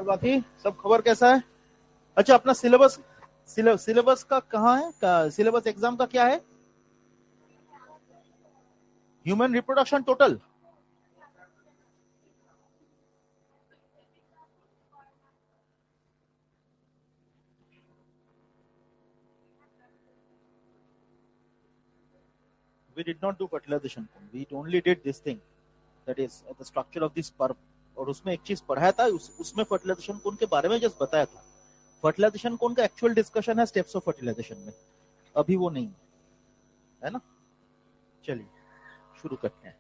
और बाकी सब खबर कैसा है? अच्छा, अपना सिलेबस का कहाँ है? सिलेबस एग्जाम का क्या है? Human reproduction total. We did not do fertilization. We only did this thing. That is the structure of the sperm. और उसमें एक चीज पढ़ाया था, उसमें फर्टिलाइजेशन कोन के बारे में जस्ट बताया था। फर्टिलाइजेशन कोन का एक्चुअल डिस्कशन है स्टेप्स ऑफ फर्टिलाइजेशन में, अभी वो नहीं है ना। चलिए शुरू करते हैं।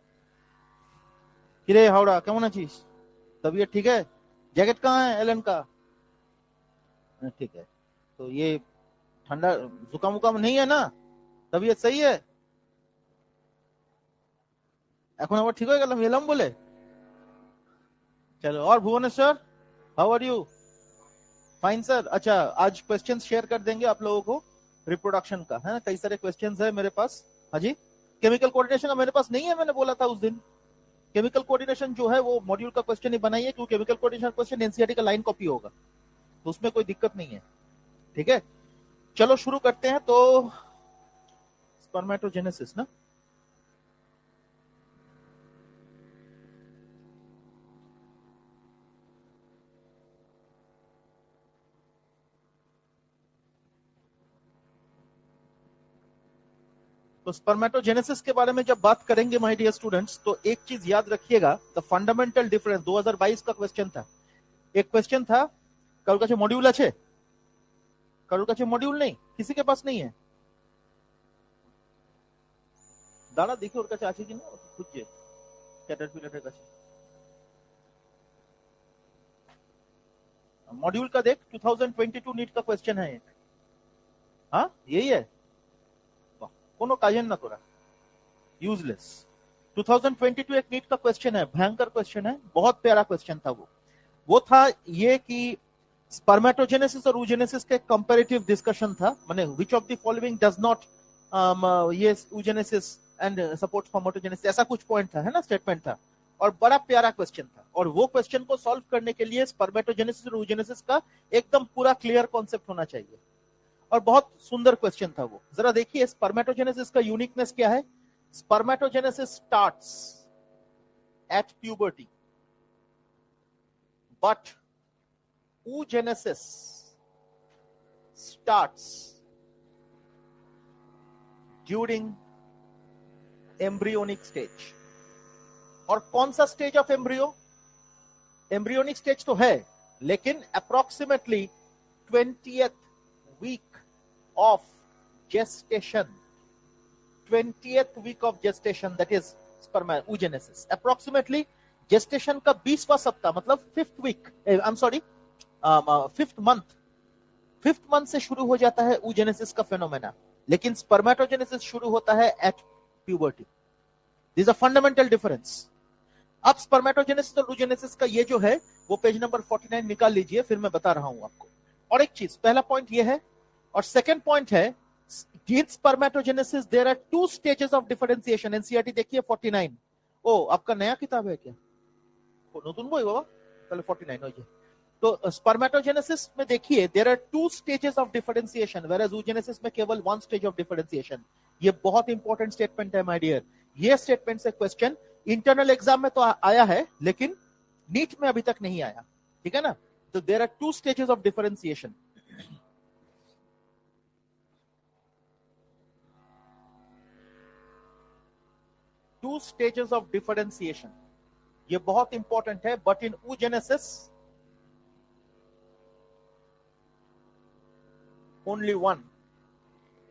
किरे हावड़ा केमन आछिस? तबीयत ठीक है? जैकेट कहाँ है एलन का? ठीक है। तो ये ठंडा जुकाम उकाम नहीं है ना? तबीयत सही है? এখন আবার ঠিক হয়ে গেলাম এলাম বলে। चलो, और Bhubaneswar how are you? Fine sir. अच्छा, आज क्वेश्चंस शेयर कर देंगे आप लोगों को रिप्रोडक्शन का, है ना। कई सारे क्वेश्चंस है मेरे पास। हाँ जी, केमिकल कोऑर्डिनेशन का मेरे पास नहीं है, मैंने बोला था उस दिन। केमिकल कोऑर्डिनेशन जो है वो मॉड्यूल का क्वेश्चन ही बनाइए, क्योंकि केमिकल कोऑर्डिनेशन क्वेश्चन एनसीईआरटी का लाइन कॉपी होगा, तो उसमें कोई दिक्कत नहीं है। ठीक है, चलो शुरू करते हैं। तो स्पर्मेटोजेनेसिस ना, तो स्पर्मेटोजेनेसिस के बारे में जब बात करेंगे माय डियर स्टूडेंट्स, तो एक चीज याद रखिएगा, द फंडामेंटल डिफरेंस 2022 का क्वेश्चन था। एक क्वेश्चन था, কারোর কাছে মডিউল আছে? কারোর কাছে মডিউল নেই? किसी के पास नहीं है? দাঁড়া দেখি ওর কাছে আছে কিনা, খুঁজছে ক্যাটারপিলারের কাছে। मॉड्यूल का देख, 2022 नीट का क्वेश्चन है एक। हाँ यही है, कोनो काजन ना तोरा, यूजलेस। 2022 एक नीट का क्वेश्चन है, भयंकर क्वेश्चन है, बहुत प्यारा क्वेश्चन था वो था ये कि स्पर्मेटोजेनेसिस और oogenesis के कंपैरेटिव डिस्कशन था, माने which of the following does not ये oogenesis एंड सपोर्ट स्पर्मेटोजेनेसिस, ऐसा कुछ पॉइंट था, है ना, स्टेटमेंट था, और बड़ा प्यारा क्वेश्चन था। और वो क्वेश्चन को सॉल्व करने के लिए स्पर्मेटोजेनेसिस और oogenesis का एकदम पूरा क्लियर कॉन्सेप्ट होना चाहिए, और बहुत सुंदर क्वेश्चन था वो। जरा देखिए स्पर्मेटोजेनेसिस का यूनिकनेस क्या है। Spermatogenesis starts at puberty, but oogenesis starts during embryonic stage। और कौन सा stage of embryo? Embryonic stage तो है, लेकिन approximately 20th week of gestation, 20th week of gestation, that is oogenesis। Approximately gestation का 20वां सप्ताह, मतलब 5th week, I am sorry, 5th month से शुरू हो जाता है oogenesis का फेनोमेना, लेकिन स्पर्मेटोजेनेसिस शुरू होता है at puberty. This a fundamental difference. अब स्पर्मेटोजेनेसिस और oogenesis का ये जो है वो पेज नंबर 49 निकाल लीजिए, फिर मैं बता रहा हूं आपको। और एक चीज, पहला पॉइंट ये है, और सेकंड पॉइंट है, in spermatogenesis there are 2 stages of differentiation। NCERT देखिए 49। ओ, आपका नया किताब है क्या? नतून বই বাবা, তাহলে 49 हो जाए। तो स्पर्मेटोजेनेसिस में देखिए there are 2 stages of differentiation, whereas oogenesis में केवल 1 स्टेज ऑफ डिफरेंशिएशन। ये बहुत इंपॉर्टेंट स्टेटमेंट है माय डियर। ये स्टेटमेंट से क्वेश्चन इंटरनल एग्जाम में तो आया है, लेकिन नीट में अभी तक नहीं आया, ठीक है ना। तो there are 2 stages of differentiation. Two stages of differentiation, ये बहुत इंपॉर्टेंट है। But in oogenesis only 1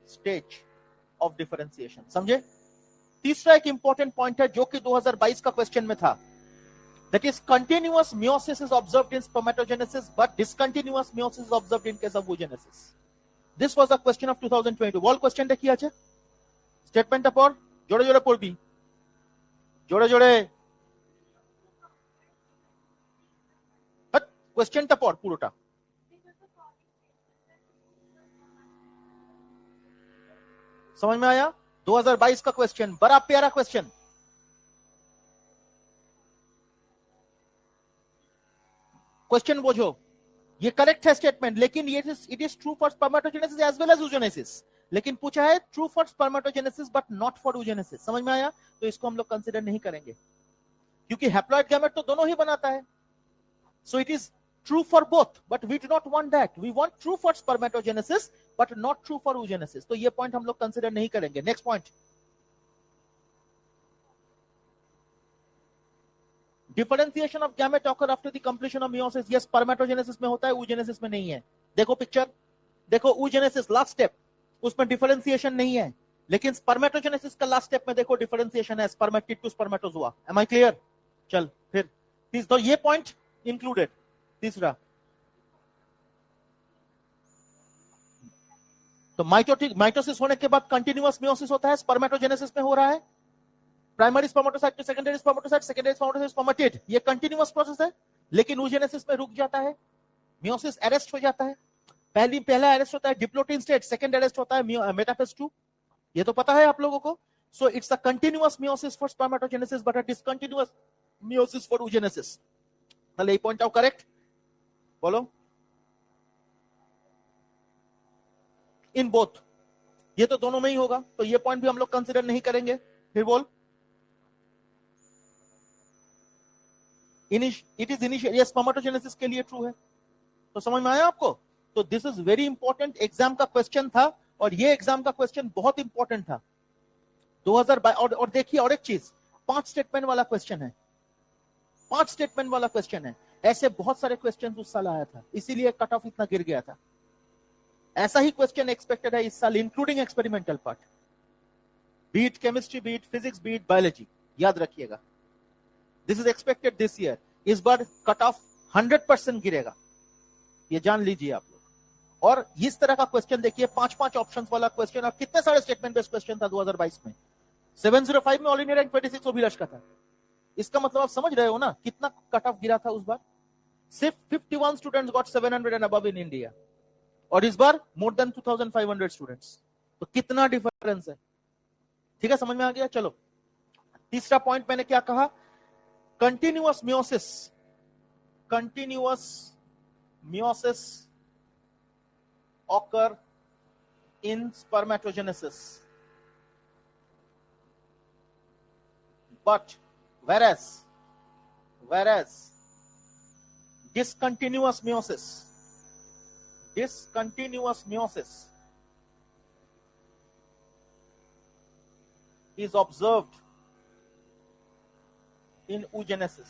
stage of differentiation, समझे। तीसरा एक इंपॉर्टेंट पॉइंट है जो कि 2022 का क्वेश्चन में था, that is continuous meiosis is observed in spermatogenesis but discontinuous meiosis is observed in case of oogenesis। This was a question of 2020 wall question देखिए আছে স্টেটমেন্টটা পর, জোরে জোরে পড়বি, জোরে জোরে क्वेश्चनটা পর পুরোটা। समझ में आया? 2022 का क्वेश्चन, बड़ा प्यारा क्वेश्चन। क्वेश्चन बोझो, ये करेक्ट है स्टेटमेंट, लेकिन ये it is true for spermatogenesis as well as oogenesis, लेकिन पूछा है true for spermatogenesis but not for oogenesis। समझ में आया? तो इसको हम लोग कंसीडर नहीं करेंगे, क्योंकि हैप्लॉइड गैमेट तो दोनों ही बनाता है। So it is true for both, but we do not want that. We want true for spermatogenesis, but not true for oogenesis. तो ये पॉइंट हम लोग कंसीडर नहीं करेंगे। Next point, differentiation of gamete occur after the completion of meiosis. Yes, spermatogenesis में होता है, oogenesis में नहीं है। देखो पिक्चर, देखो oogenesis लास्ट स्टेप, उसमें डिफरेंशिएशन नहीं है, लेकिन स्पर्मेटोजेनेसिस का लास्ट स्टेप में देखो डिफरेंशिएशन है, spermatid to spermatozoa. Am I clear? चल फिर तो ये पॉइंट इंक्लूडेड। तीसरा, तो माइटोसिस होने के बाद कंटिन्यूअस मियोसिस होता है, स्पर्मेटोजेनेसिस में हो रहा है, primary spermatocyte to secondary spermatocyte, secondary spermatocyte spermatid, ये कंटिन्यूअस प्रोसेस है। लेकिन oogenesis में रुक जाता है, मियोसिस अरेस्ट हो जाता है। पहला अरेस्ट होता है डिप्लोटिन स्टेट, सेकंड अरेस्ट होता है मेटाफेज 2, ये तो पता है आप लोगों को। So it's a continuous meiosis for spermatogenesis but a discontinuous meiosis for oogenesis। ताले ये पॉइंट आउट करेक्ट, बोलो। इन बोथ, ये तो दोनों में ही होगा, तो ये पॉइंट भी हम लोग कंसीडर नहीं करेंगे। फिर बोल, इट इज इनिशियल, ये स्पर्मेटोजेनेसिस के लिए ट्रू है। तो समझ में आया आपको? तो this is very important, exam का क्वेश्चन था, और ये एग्जाम का क्वेश्चन बहुत इंपॉर्टेंट था 2022। और देखिए और एक चीज, 5 स्टेटमेंट वाला क्वेश्चन है, 5 स्टेटमेंट वाला क्वेश्चन है। ऐसे बहुत सारे क्वेश्चन उस साल आया था, इसीलिए कट ऑफ इतना गिर गया था। ऐसा ही क्वेश्चन एक्सपेक्टेड है इस साल, including experimental part, beat chemistry, beat physics, beat biology, याद रखिएगा। This is expected this year. इस बार कट ऑफ 100% गिरेगा, ये जान लीजिए आप लोग। और इस तरह का क्वेश्चन देखिए, 5-5 ऑप्शंस वाला क्वेश्चन, और कितने सारे स्टेटमेंट बेस्ड क्वेश्चन था 2022 में। 705 में ऑल इंडिया रैंक 26 अभिलाष का था। इसका मतलब आप समझ रहे हो ना कितना कट ऑफ गिरा था उस बार। सिर्फ 51 students got 700 and above in India, और इस बार मोर देन 2500 स्टूडेंट्स। तो कितना डिफरेंस है, ठीक है, समझ में आ गया। चलो तीसरा पॉइंट मैंने क्या कहा, continuous meiosis, continuous meiosis occur in spermatogenesis, but whereas discontinuous meiosis is observed in oogenesis।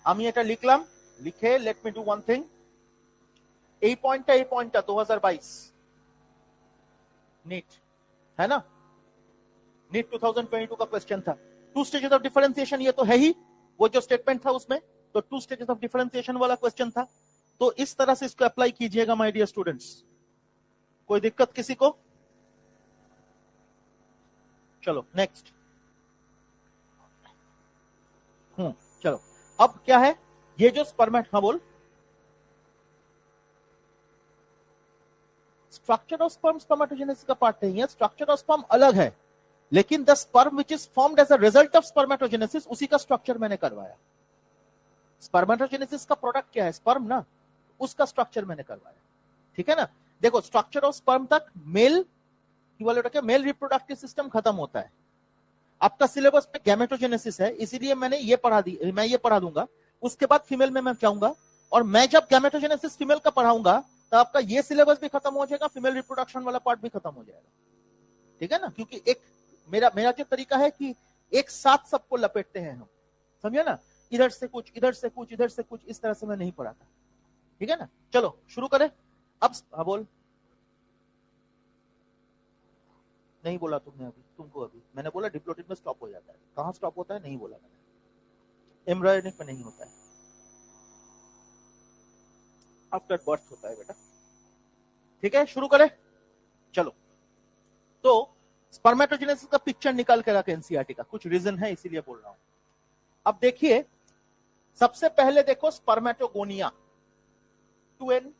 আমি এটা লিখলাম, লিখে let me do one thing, এই পয়েন্টটা 2022 नीट है ना, नीट 2022 का क्वेश्चन था। 2 स्टेजेस ऑफ डिफरेंशिएशन, ये तो है ही, वो जो स्टेटमेंट था उसमें, तो 2 स्टेजेस ऑफ डिफरेंशिएशन वाला क्वेश्चन था। तो इस तरह से इसको अप्लाई कीजिएगा माय डियर स्टूडेंट्स। कोई दिक्कत किसी को? चलो नेक्स्ट। चलो अब क्या है, ये जो हाँ बोल, स्ट्रक्चर ऑफ स्पर्म स्पर्मेटोजेनेसिस का पार्ट नहीं है, स्ट्रक्चर ऑफ स्पर्म अलग है, लेकिन the sperm which is formed as a result of spermatogenesis, उसी का स्ट्रक्चर मैंने करवाया। स्पर्मेटोजेनेसिस का प्रोडक्ट क्या है, स्पर्म ना, उसका स्ट्रक्चर मैंने करवाया, ठीक है ना। देखो स्ट्रक्चर ऑफ स्पर्म तक मेल मेल रिप्रोडक्टिव सिस्टम खत्म होता है। आपका सिलेबस में गैमेटोजेनेसिस है, इसीलिए मैं ये पढ़ा दूंगा, उसके बाद फीमेल में मैं चाहूंगा, और मैं जब गैमेटोजेनेसिस फीमेल का पढ़ाऊंगा तो आपका ये सिलेबस भी खत्म हो जाएगा, फीमेल रिप्रोडक्शन वाला पार्ट भी खत्म हो जाएगा, ठीक है ना। क्योंकि एक मेरा जो तरीका है कि एक साथ सबको लपेटते हैं हम, समझे ना, इधर से कुछ इधर से कुछ इधर से कुछ, इस तरह से मैं नहीं पढ़ाता, ठीक है ना। चलो शुरू करें अब। हाँ बोल, नहीं बोला तुमने तुमको अभी मैंने बोला डिप्लोटिन में स्टॉप हो जाता है, कहां स्टॉप होता है नहीं बोला मैंने, एम्ब्रायोनिक में नहीं होता है, आफ्टर बर्थ होता है बेटा, ठीक है। शुरू करें, चलो। तो स्पर्मेटोजेनेसिस का पिक्चर निकाल के रखें एनसीईआरटी का, कुछ रीजन है इसीलिए बोल रहा हूं। अब देखिए, सबसे पहले देखो स्पर्मेटोगोनिया 2n।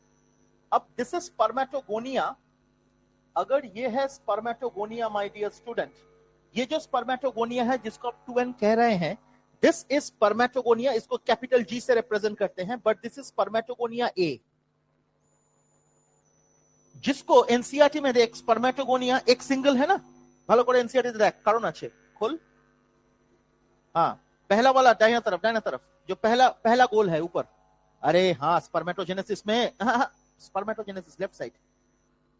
अब दिस इज स्पर्मेटोगोनिया, अगर ये है स्पर्मेटोगोनिया माय डियर स्टूडेंट, ये जो स्पर्मेटोगोनिया है जिसको आप 2n कह रहे हैं, दिस इज स्पर्मेटोगोनिया, इसको कैपिटल जी से रिप्रेजेंट करते हैं, बट दिस इज स्पर्मेटोगोनिया ए, जिसको एनसीईआरटी में देख स्पर्मेटोगोनिया एक सिंगल है ना, ভালো করে এনসিইআরটি দেখ কারণ আছে, खोल। हाँ, पहला वाला दाहिना तरफ जो पहला गोल है ऊपर, अरे हाँ स्पर्मेटोजेनेसिस में, स्पर्मेटोजेनेसिस लेफ्ट साइड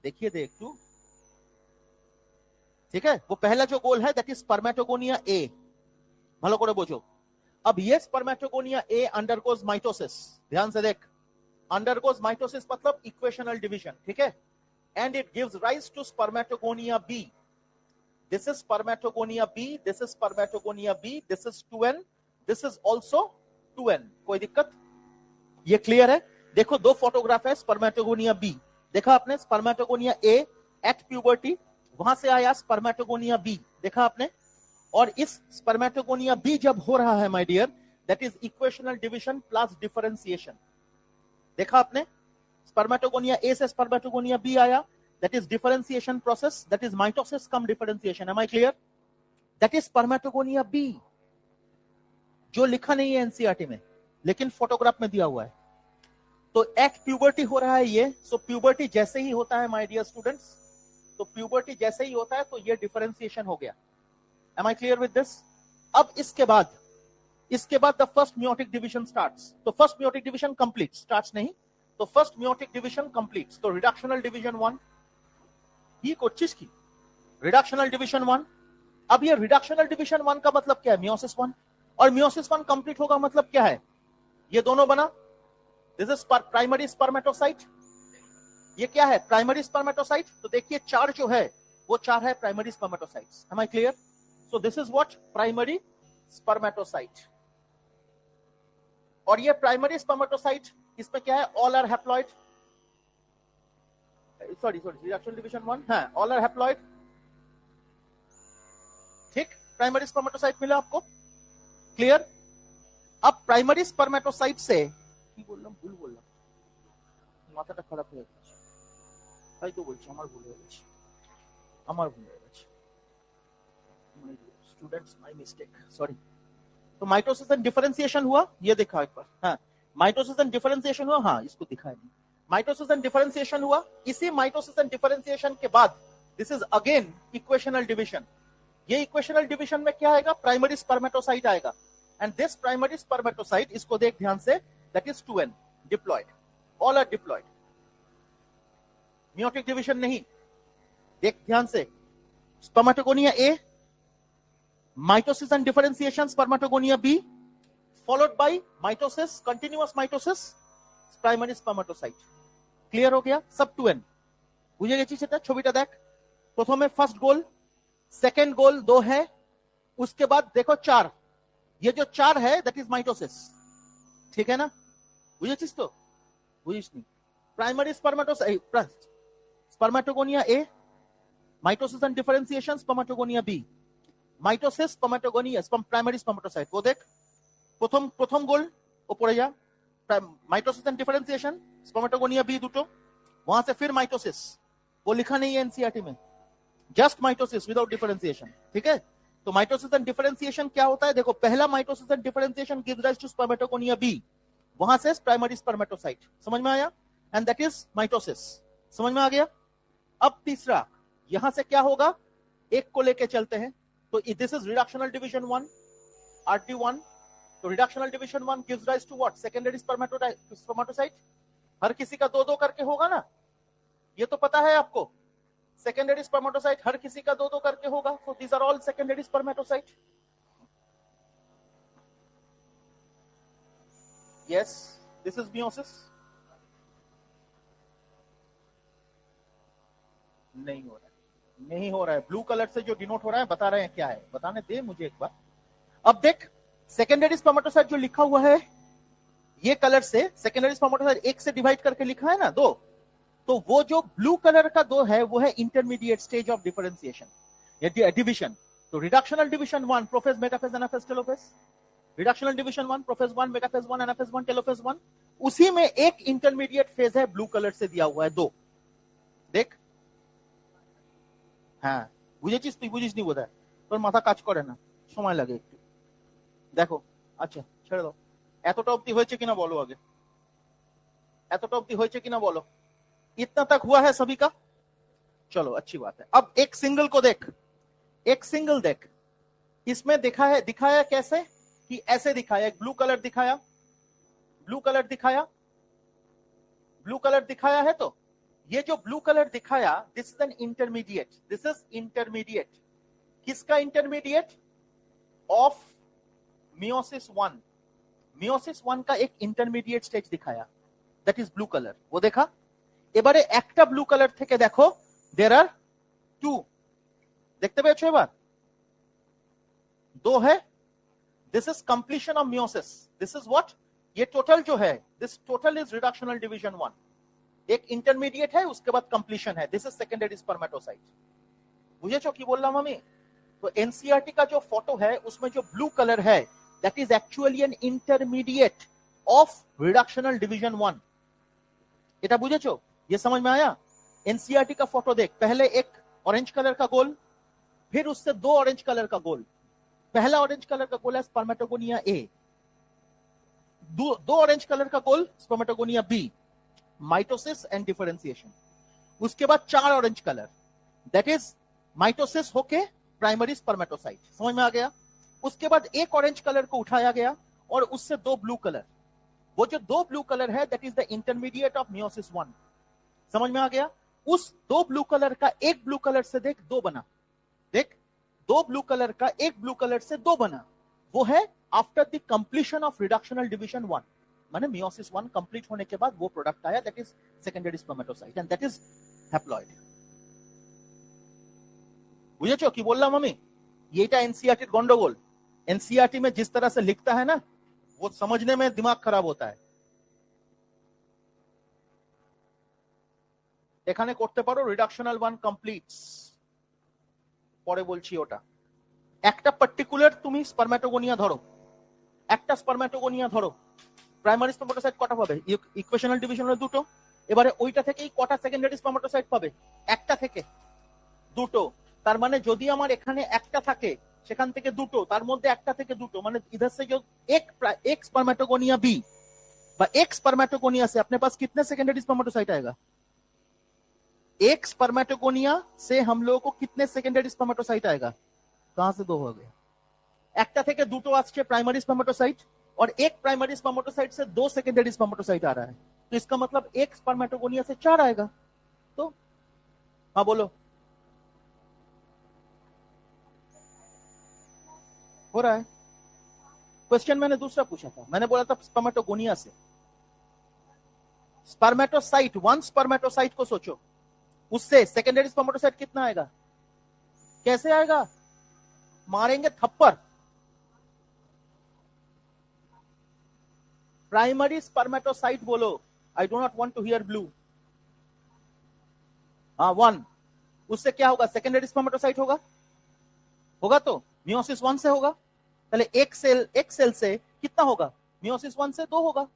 देखिए, देख तू, ठीक है, वो पहला जो गोल है दैट इज स्पर्मेटोगोनिया ए, ভালো করে বোঝো। अब ये स्पर्मेटोगोनिया ए अंडरगोज माइटोसिस, ध्यान से देख, अंडरगोज माइटोसिस मतलब इक्वेशनल डिवीजन, ठीक है, and it gives rise to spermatogonia B. This is spermatogonia B, this is spermatogonia B, this is 2n, this is also 2n, कोई दिक्कत? ये क्लियर है? देखो दो फोटोग्राफ है स्पर्मेटोगोनिया B, देखा आपने स्पर्मेटोगोनिया A एट प्यूबर्टी, वहां से आया स्पर्मेटोगोनिया B, देखा आपने, और इस स्पर्मेटोगोनिया B जब हो रहा है my dear, that is equational division plus differentiation, देखा आपने, स्पर्मेटोगोनिया A से स्पर्मेटोगोनिया B आया, that is differentiation process, that is mitosis cum differentiation, am I clear? That is spermatogonia B, जो लिखा नहीं है एनसीईआरटी में लेकिन फोटोग्राफ में दिया हुआ है। तो एट प्यूबर्टी हो रहा है ये, सो प्यूबर्टी जैसे ही होता है माय डियर स्टूडेंट्स, तो प्यूबर्टी जैसे ही होता है तो ये डिफरेंशिएशन हो गया, am I clear with this? अब इसके बाद the first meiotic division starts, तो first meiotic division complete, starts नहीं, तो फर्स्ट मियोटिक डिवीजन कंप्लीट्स, तो रिडक्शनल डिवीजन 1 ये कोचिस की रिडक्शनल डिवीजन 1। अब ये रिडक्शनल डिवीजन 1 का मतलब क्या है? मियोसिस 1, और मियोसिस 1 कंप्लीट होगा मतलब क्या है? ये दोनों बना, दिस इज प्राइमरी स्पर्मेटोसाइट, ये क्या है? Primary spermatocyte. तो देखिए 4 जो है वो 4 है primary spermatocytes, am I clear? So this is what primary spermatocyte, और ये प्राइमरी स्पर्मेटोसाइट इसमें क्या है? All are haploid, sorry reduction division 1, हाँ ऑल आर हैप्लॉइड, ठीक, प्राइमरी स्पर्मेटोसाइट मिला आपको, क्लियर? अब प्राइमरी स्पर्मेटोसाइट से কি বললাম, ভুল বললাম, মাথাটা খারাপ হয়ে গেছে, তাই তো বলছি আমার ভুল হয়ে গেছে, स्टूडेंट्स माय मिस्टेक, सॉरी। तो माइटोसिस एंड डिफरेंशिएशन हुआ, ये देखा एक बार, हाँ माइटोसिस एंड डिफरेंशिएशन हुआ, हाँ इसको दिखाया नहीं, माइटोसिस एंड डिफरेंशिएशन हुआ, इसी माइटोसिस एंड डिफरेंशिएशन के बाद this is again equational division. ये इक्वेशनल डिवीजन में क्या आएगा? प्राइमरी स्पर्मेटोसाइट आएगा, एंड दिस प्राइमरी स्पर्मेटोसाइट, इसको देख ध्यान से, that is 2n diploid, all are diploid, meiotic division नहीं, देख ध्यान से, spermatogonia A, mitosis and differentiation spermatogonia B, followed by mitosis, continuous mitosis, primary spermatocyte, clear हो गया? सब 2n বুঝে গেছিস? সেটা ছবিটা দেখ, প্রথমে ফার্স্ট গোল, सेकंड गोल 2 है, उसके बाद देखो 4, ये जो 4 है दैट इज माइटोसिस, ठीक है ना? বুঝেছিস তো? বুঝিসনি? Primary spermatocyte, spermatogonia A, mitosis and differentiation spermatogonia B, mitosis spermatogonia primary spermatocyte, वो देख প্রথম গোল উপরে যা, mitosis and differentiation spermatogonia B দুটো, वहां से फिर माइटोसिस, वो लिखा नहीं है एनसीईआरटी में, जस्ट माइटोसिस विदाउट डिफरेंशिएशन, ठीक है? तो माइटोसिस एंड डिफरेंशिएशन क्या होता है? देखो पहला mitosis and differentiation gives rise to spermatogonia B, वहां से प्राइमरी स्पर्मेटोसाइट, समझ में आया? एंड दैट इज माइटोसिस, समझ में आ गया? अब तीसरा, यहां से क्या होगा? एक को लेके चलते हैं, तो this is reductional division 1, RD1, तो reductional division 1 gives rise to what? Secondary spermatocyte, हर किसी का 2-2 करके होगा ना, ये तो पता है आपको, सेकेंडरी स्पर्मेटोसाइट हर किसी का 2-2 करके होगा, so these are all secondary spermatocyte, yes this is meiosis, नहीं हो रहा है, ब्लू कलर से जो डिनोट हो रहा है बता रहे हैं क्या है, बताने दे मुझे एक बार। अब देख सेकेंडरी स्पर्मेटोसाइट जो लिखा हुआ है ये कलर से, सेकेंडरी स्पर्मेटोसाइट 1 से डिवाइड करके लिखा है ना 2, तो वो जो ब्लू कलर का 2 है वो है इंटरमीडिएट स्टेज ऑफ डिफरेंशिएशन या डिवीजन। तो reductional division 1 prophase, metaphase, anaphase, telophase, reductional division 1 prophase 1, metaphase 1, anaphase 1, telophase 1, उसी में एक इंटरमीडिएट फेज है ब्लू कलर से दिया हुआ है 2, देख, हाँ বুঝেছিস? তুই বুঝিসনি বোধহয়, তোর মাথা কাজ করে না, সময় লাগে একটু, দেখো আচ্ছা ছেড়ে দাও, এতটা অবধি হয়েছে কিনা বলো আগে, এতটা অবধি হয়েছে কিনা বলো, इतना तक हुआ है सभी का? चलो अच्छी बात है। अब एक सिंगल को देख, एक सिंगल देख, इसमें दिखाया कैसे कि ऐसे दिखाया, एक ब्लू कलर दिखाया, ब्लू कलर दिखाया, ब्लू कलर दिखाया है। तो ये जो ब्लू कलर दिखाया, this is an intermediate, this is intermediate. किसका इंटरमीडिएट? Of meiosis 1। मियोसिस 1 का एक इंटरमीडिएट स्टेज दिखाया, दैट इज ब्लू कलर। वो देखा। এবারে একটা ব্লু কালার থেকে দেখো, देयर आर 2, দেখতে পেয়েছো? এবার 2 है, this is completion of meiosis, this is what, ये टोटल जो है, this total is reductional division 1। एक इंटरमीडिएट है, उसके बाद कंप्लीशन है, दिस इज सेकेंडरी स्पर्मेटोसाइट। बुझेছো কি বললাম আমি? तो एनसीईआरटी का जो फोटो है उसमें जो ब्लू कलर है, that is actually an intermediate of reductional division 1। এটা বুঝেছো? ये समझ में आया? एनसीईआरटी का फोटो देख, पहले एक ऑरेंज कलर का गोल, फिर उससे 2 ऑरेंज कलर का गोल। पहला ऑरेंज कलर का गोल है स्पर्मेटोगोनिया ए, 2 ऑरेंज कलर का गोल spermatogonia B, mitosis and differentiation. उसके बाद 4 orange colour, that is mitosis होके प्राइमरी स्पर्मेटोसाइट। समझ में आ गया? उसके बाद एक ऑरेंज कलर को उठाया गया और उससे 2 ब्लू कलर, वो जो 2 ब्लू कलर है, that is the intermediate of meiosis 1। समझ में आ गया? उस 2 ब्लू कलर का एक ब्लू कलर से देख 2 बना, देख 2 ब्लू कलर का एक ब्लू कलर से 2 बना, वो है after the completion of reductional division 1। माने मियोसिस 1 कंप्लीट होने के बाद वो प्रोडक्ट आया, that is secondary spermatocyte and that is haploid. বুঝেছো কি বললাম আমি? এইটা এনসিইআরটি গন্ডগোল। एनसीईआरटी में जिस तरह से लिखता है ना, वो समझने में दिमाग खराब होता है। এখানে করতে পারো রিডাকশনাল 1 কমপ্লিটস, পরে বলছি ওটা। একটা পার্টিকুলার তুমি স্পারমেটোগোনিয়া ধরো, একটা স্পারমেটোগোনিয়া ধরো, প্রাইমারি স্পারমেটোসাইট কটা পাবে? ইকুয়েশনাল ডিভিশনের 2টো। এবারে ওইটা থেকেই কটা সেকেন্ডারি স্পারমেটোসাইট পাবে? একটা থেকে 2টো। তার মানে যদি আমার এখানে একটা থাকে, সেখান থেকে 2টো, তার মধ্যে একটা থেকে 2টো, মানে इधर से जो एक स्पर्मेटोगोनिया बी বা एक स्पर्मेटोगोनिया से अपने पास कितने सेकेंडरी स्पर्मेटोसाइट आएगा? एक स्पर्मेटोगोनिया से हम लोगों को कितने सेकेंडरी स्पर्मेटोसाइट आएगा? कहां से 2 हो गए? একটা থেকে 2টো আসছে प्राइमरी स्पर्मेटोसाइट, और एक प्राइमरी स्पर्मेटोसाइट से 2 सेकेंडरी स्पर्मेटोसाइट आ रहा है, तो इसका मतलब एक स्पर्मेटोगोनिया से 4 आएगा। तो हाँ बोलो, हो रहा है? क्वेश्चन मैंने दूसरा पूछा था, मैंने बोला था स्पर्मेटोगोनिया से। स्पर्मेटोसाइट, 1 स्पर्मेटोसाइट को सोचो, उससे सेकेंडरी स्पर्मेटोसाइट कितना आएगा? कैसे आएगा? मारेंगे थप्पड़। प्राइमरी स्पर्मेटोसाइट बोलो, I do not want to hear blue. हाँ 1, उससे क्या होगा? सेकेंडरी स्पर्मेटोसाइट होगा, होगा तो मियोसिस 1 से होगा। पहले एक सेल से कितना होगा? मियोसिस 1 से 2 होगा।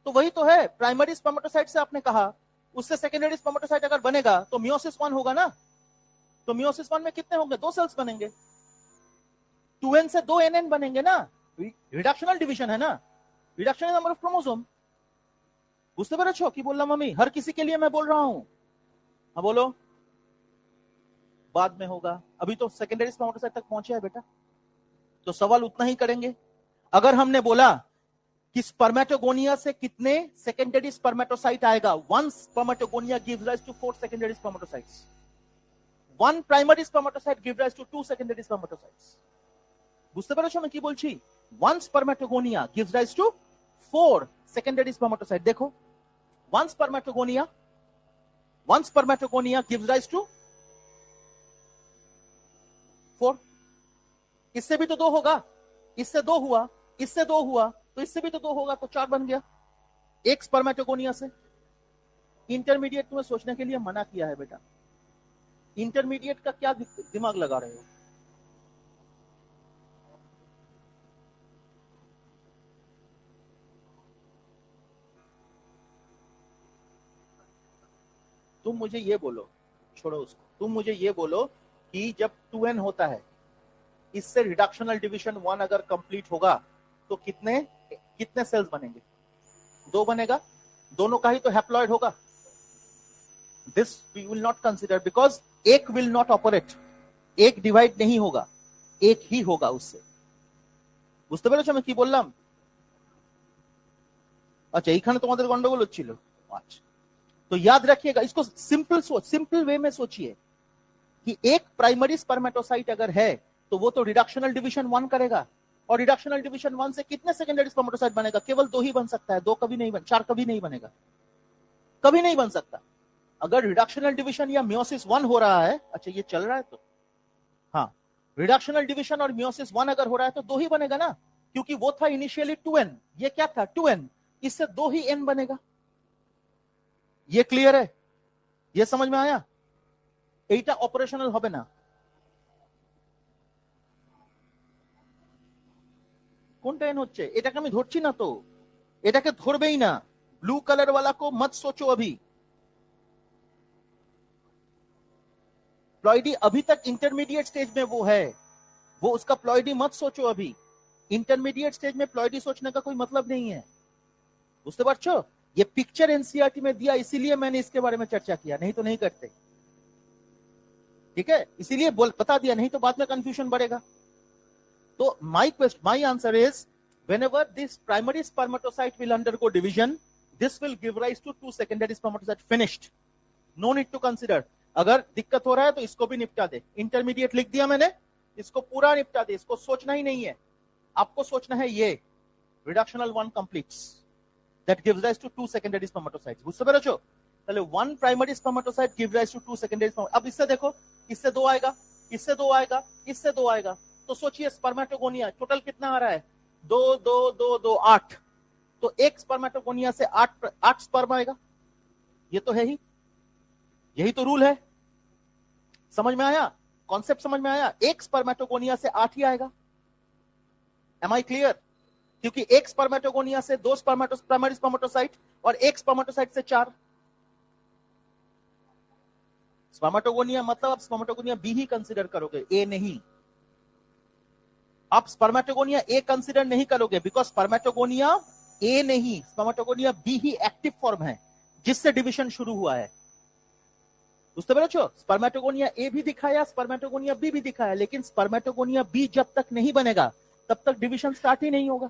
तो वही तो है, प्राइमरी स्पर्मेटोसाइट से आपने कहा, उससे सेकेंडरी स्पर्मेटोसाइट अगर बनेगा तो मियोसिस 1 होगा ना। तो मियोसिस 1 में कितने होंगे? 2 सेल्स बनेंगे, 2n से 2nn बनेंगे ना। रिडक्शनल डिवीजन है ना, रिडक्शन नंबर ऑफ क्रोमोसोम। বুঝতে পেরেছো কি বললাম আমি? हर किसी के लिए मैं बोल रहा हूं। हाँ बोलो, बाद में होगा, अभी तो सेकेंडरी स्पर्मेटोसाइट तक पहुंचे है बेटा। तो सवाल उतना ही करेंगे। अगर हमने बोला कि स्पर्मेटोगोनिया से कितने सेकेंडरी स्पर्मेटोसाइट आएगा, 1 spermatogonia gives rise to 4 secondary spermatocytes, 1 primary spermatocyte gives rise to 2 secondary spermatocytes. বুঝতে পেরেছো আমি কি বলছি? 1 spermatogonia gives rise to 4 secondary spermatocyte. देखो 1 स्पर्मेटोगोनिया गिव्स राइज टू 4। इससे भी तो 2 होगा, इससे 2 हुआ, इससे 2 हुआ, तो इससे भी तो 2 होगा, तो 4 बन गया एक स्पर्मेटोगोनिया से। इंटरमीडिएट तुम्हें सोचने के लिए मना किया है बेटा। इंटरमीडिएट का क्या दिमाग लगा रहे हो? तुम मुझे ये बोलो, छोड़ो उसको, तुम मुझे ये बोलो कि जब 2n होता है, इससे रिडक्शनल डिवीजन 1 अगर कंप्लीट होगा तो कितने कितने सेल्स बनेंगे? 2 बनेगा, दोनों का ही तो हैप्लॉइड होगा. This we will not consider because एक विल नॉट ऑपरेट, एक डिवाइड नहीं होगा, एक ही होगा उससे. বুঝতে পেরেছো আমি কি বললাম? अच्छा এইখানে তোমাদের গন্ডগোল হচ্ছিল. अच्छा तो याद रखिएगा इसको, सिंपल वे में सोचिए कि एक प्राइमरी स्पर्मेटोसाइट अगर है तो वो तो रिडक्शनल डिवीजन 1 करेगा, और रिडक्शनल डिवीजन 1 से कितने सेकेंडरी स्पर्मेटोसाइट बनेगा? केवल 2 ही बन सकता है, 2 कभी नहीं बन, 4 कभी नहीं बनेगा, कभी नहीं बन सकता. अगर रिडक्शनल डिवीजन या मियोसिस 1 हो रहा है, अच्छा ये चल रहा है तो हाँ, रिडक्शनल डिवीजन और मियोसिस 1 अगर हो रहा है तो 2 ही बनेगा ना, क्योंकि वो था इनिशियली 2n, ये क्या था 2n, इससे 2 ही n बनेगा. ये क्लियर है? ये समझ में आया? এইটা অপারেশনাল হবে না. কোনটা এন হচ্ছে? এটাকে আমি ধরছি না তো, এটাকে ধরবেই না. ব্লু কালার वाला को मत सोचो अभी. प्लॉइडी अभी तक इंटरमीडिएट स्टेज में वो है, वो उसका प्लॉइडी मत सोचो अभी. इंटरमीडिएट स्टेज में प्लॉइडी सोचने का कोई मतलब नहीं है. बुझते पारछो? ये पिक्चर एनसीईआरटी में दिया इसीलिए मैंने इसके बारे में चर्चा किया, नहीं तो नहीं करते. ठीक है, इसीलिए बता दिया, नहीं तो बाद में कंफ्यूजन बढ़ेगा. तो my answer is whenever this primary spermatocyte will undergo division, this will give rise to 2 secondary spermatocyte. Finished. No need to consider. अगर दिक्कत हो रहा है तो इसको भी निपटा दे. इंटरमीडिएट लिख दिया मैंने, इसको पूरा निपटा दे, इसको सोचना ही नहीं है. आपको सोचना है ये reductional 1 completes that gives rise to 2 secondary spermatocytes. বুঝতে পেরেছো? তাহলে 1 primary spermatocyte gives rise to 2 secondary spermatocytes. अब इससे देखो, इससे 2 आएगा, इससे 2 आएगा, इससे 2 आएगा, तो सोचिए स्पर्मेटोगोनिया टोटल कितना आ रहा है? 2 2 2 2 8. तो एक स्पर्मेटोगोनिया से 8 स्पर्म आएगा. ये तो है ही, यही तो रूल है. समझ में आया? कॉन्सेप्ट समझ में आया? एक स्पर्मेटोगोनिया से 8 ही आएगा. Am I clear? क्योंकि एक स्पर्मेटोगोनिया से 2 प्राइमरी स्पर्मेटोसाइट और एक स्पर्मेटोसाइट से 4. स्पर्मेटोगोनिया मतलब आप स्पर्मेटोगोनिया बी ही कंसीडर करोगे, ए नहीं. आप स्पर्मेटोगोनिया ए कंसीडर नहीं करोगे बिकॉज स्पर्मेटोगोनिया ए नहीं, स्पर्मेटोगोनिया बी ही एक्टिव फॉर्म है जिससे डिवीजन शुरू हुआ है. बुझते পেরেছো? स्पर्मेटोगोनिया ए भी दिखाया, स्पर्मेटोगोनिया बी भी दिखाया, लेकिन स्पर्मेटोगोनिया बी जब तक नहीं बनेगा तब तक डिवीजन स्टार्ट ही नहीं होगा.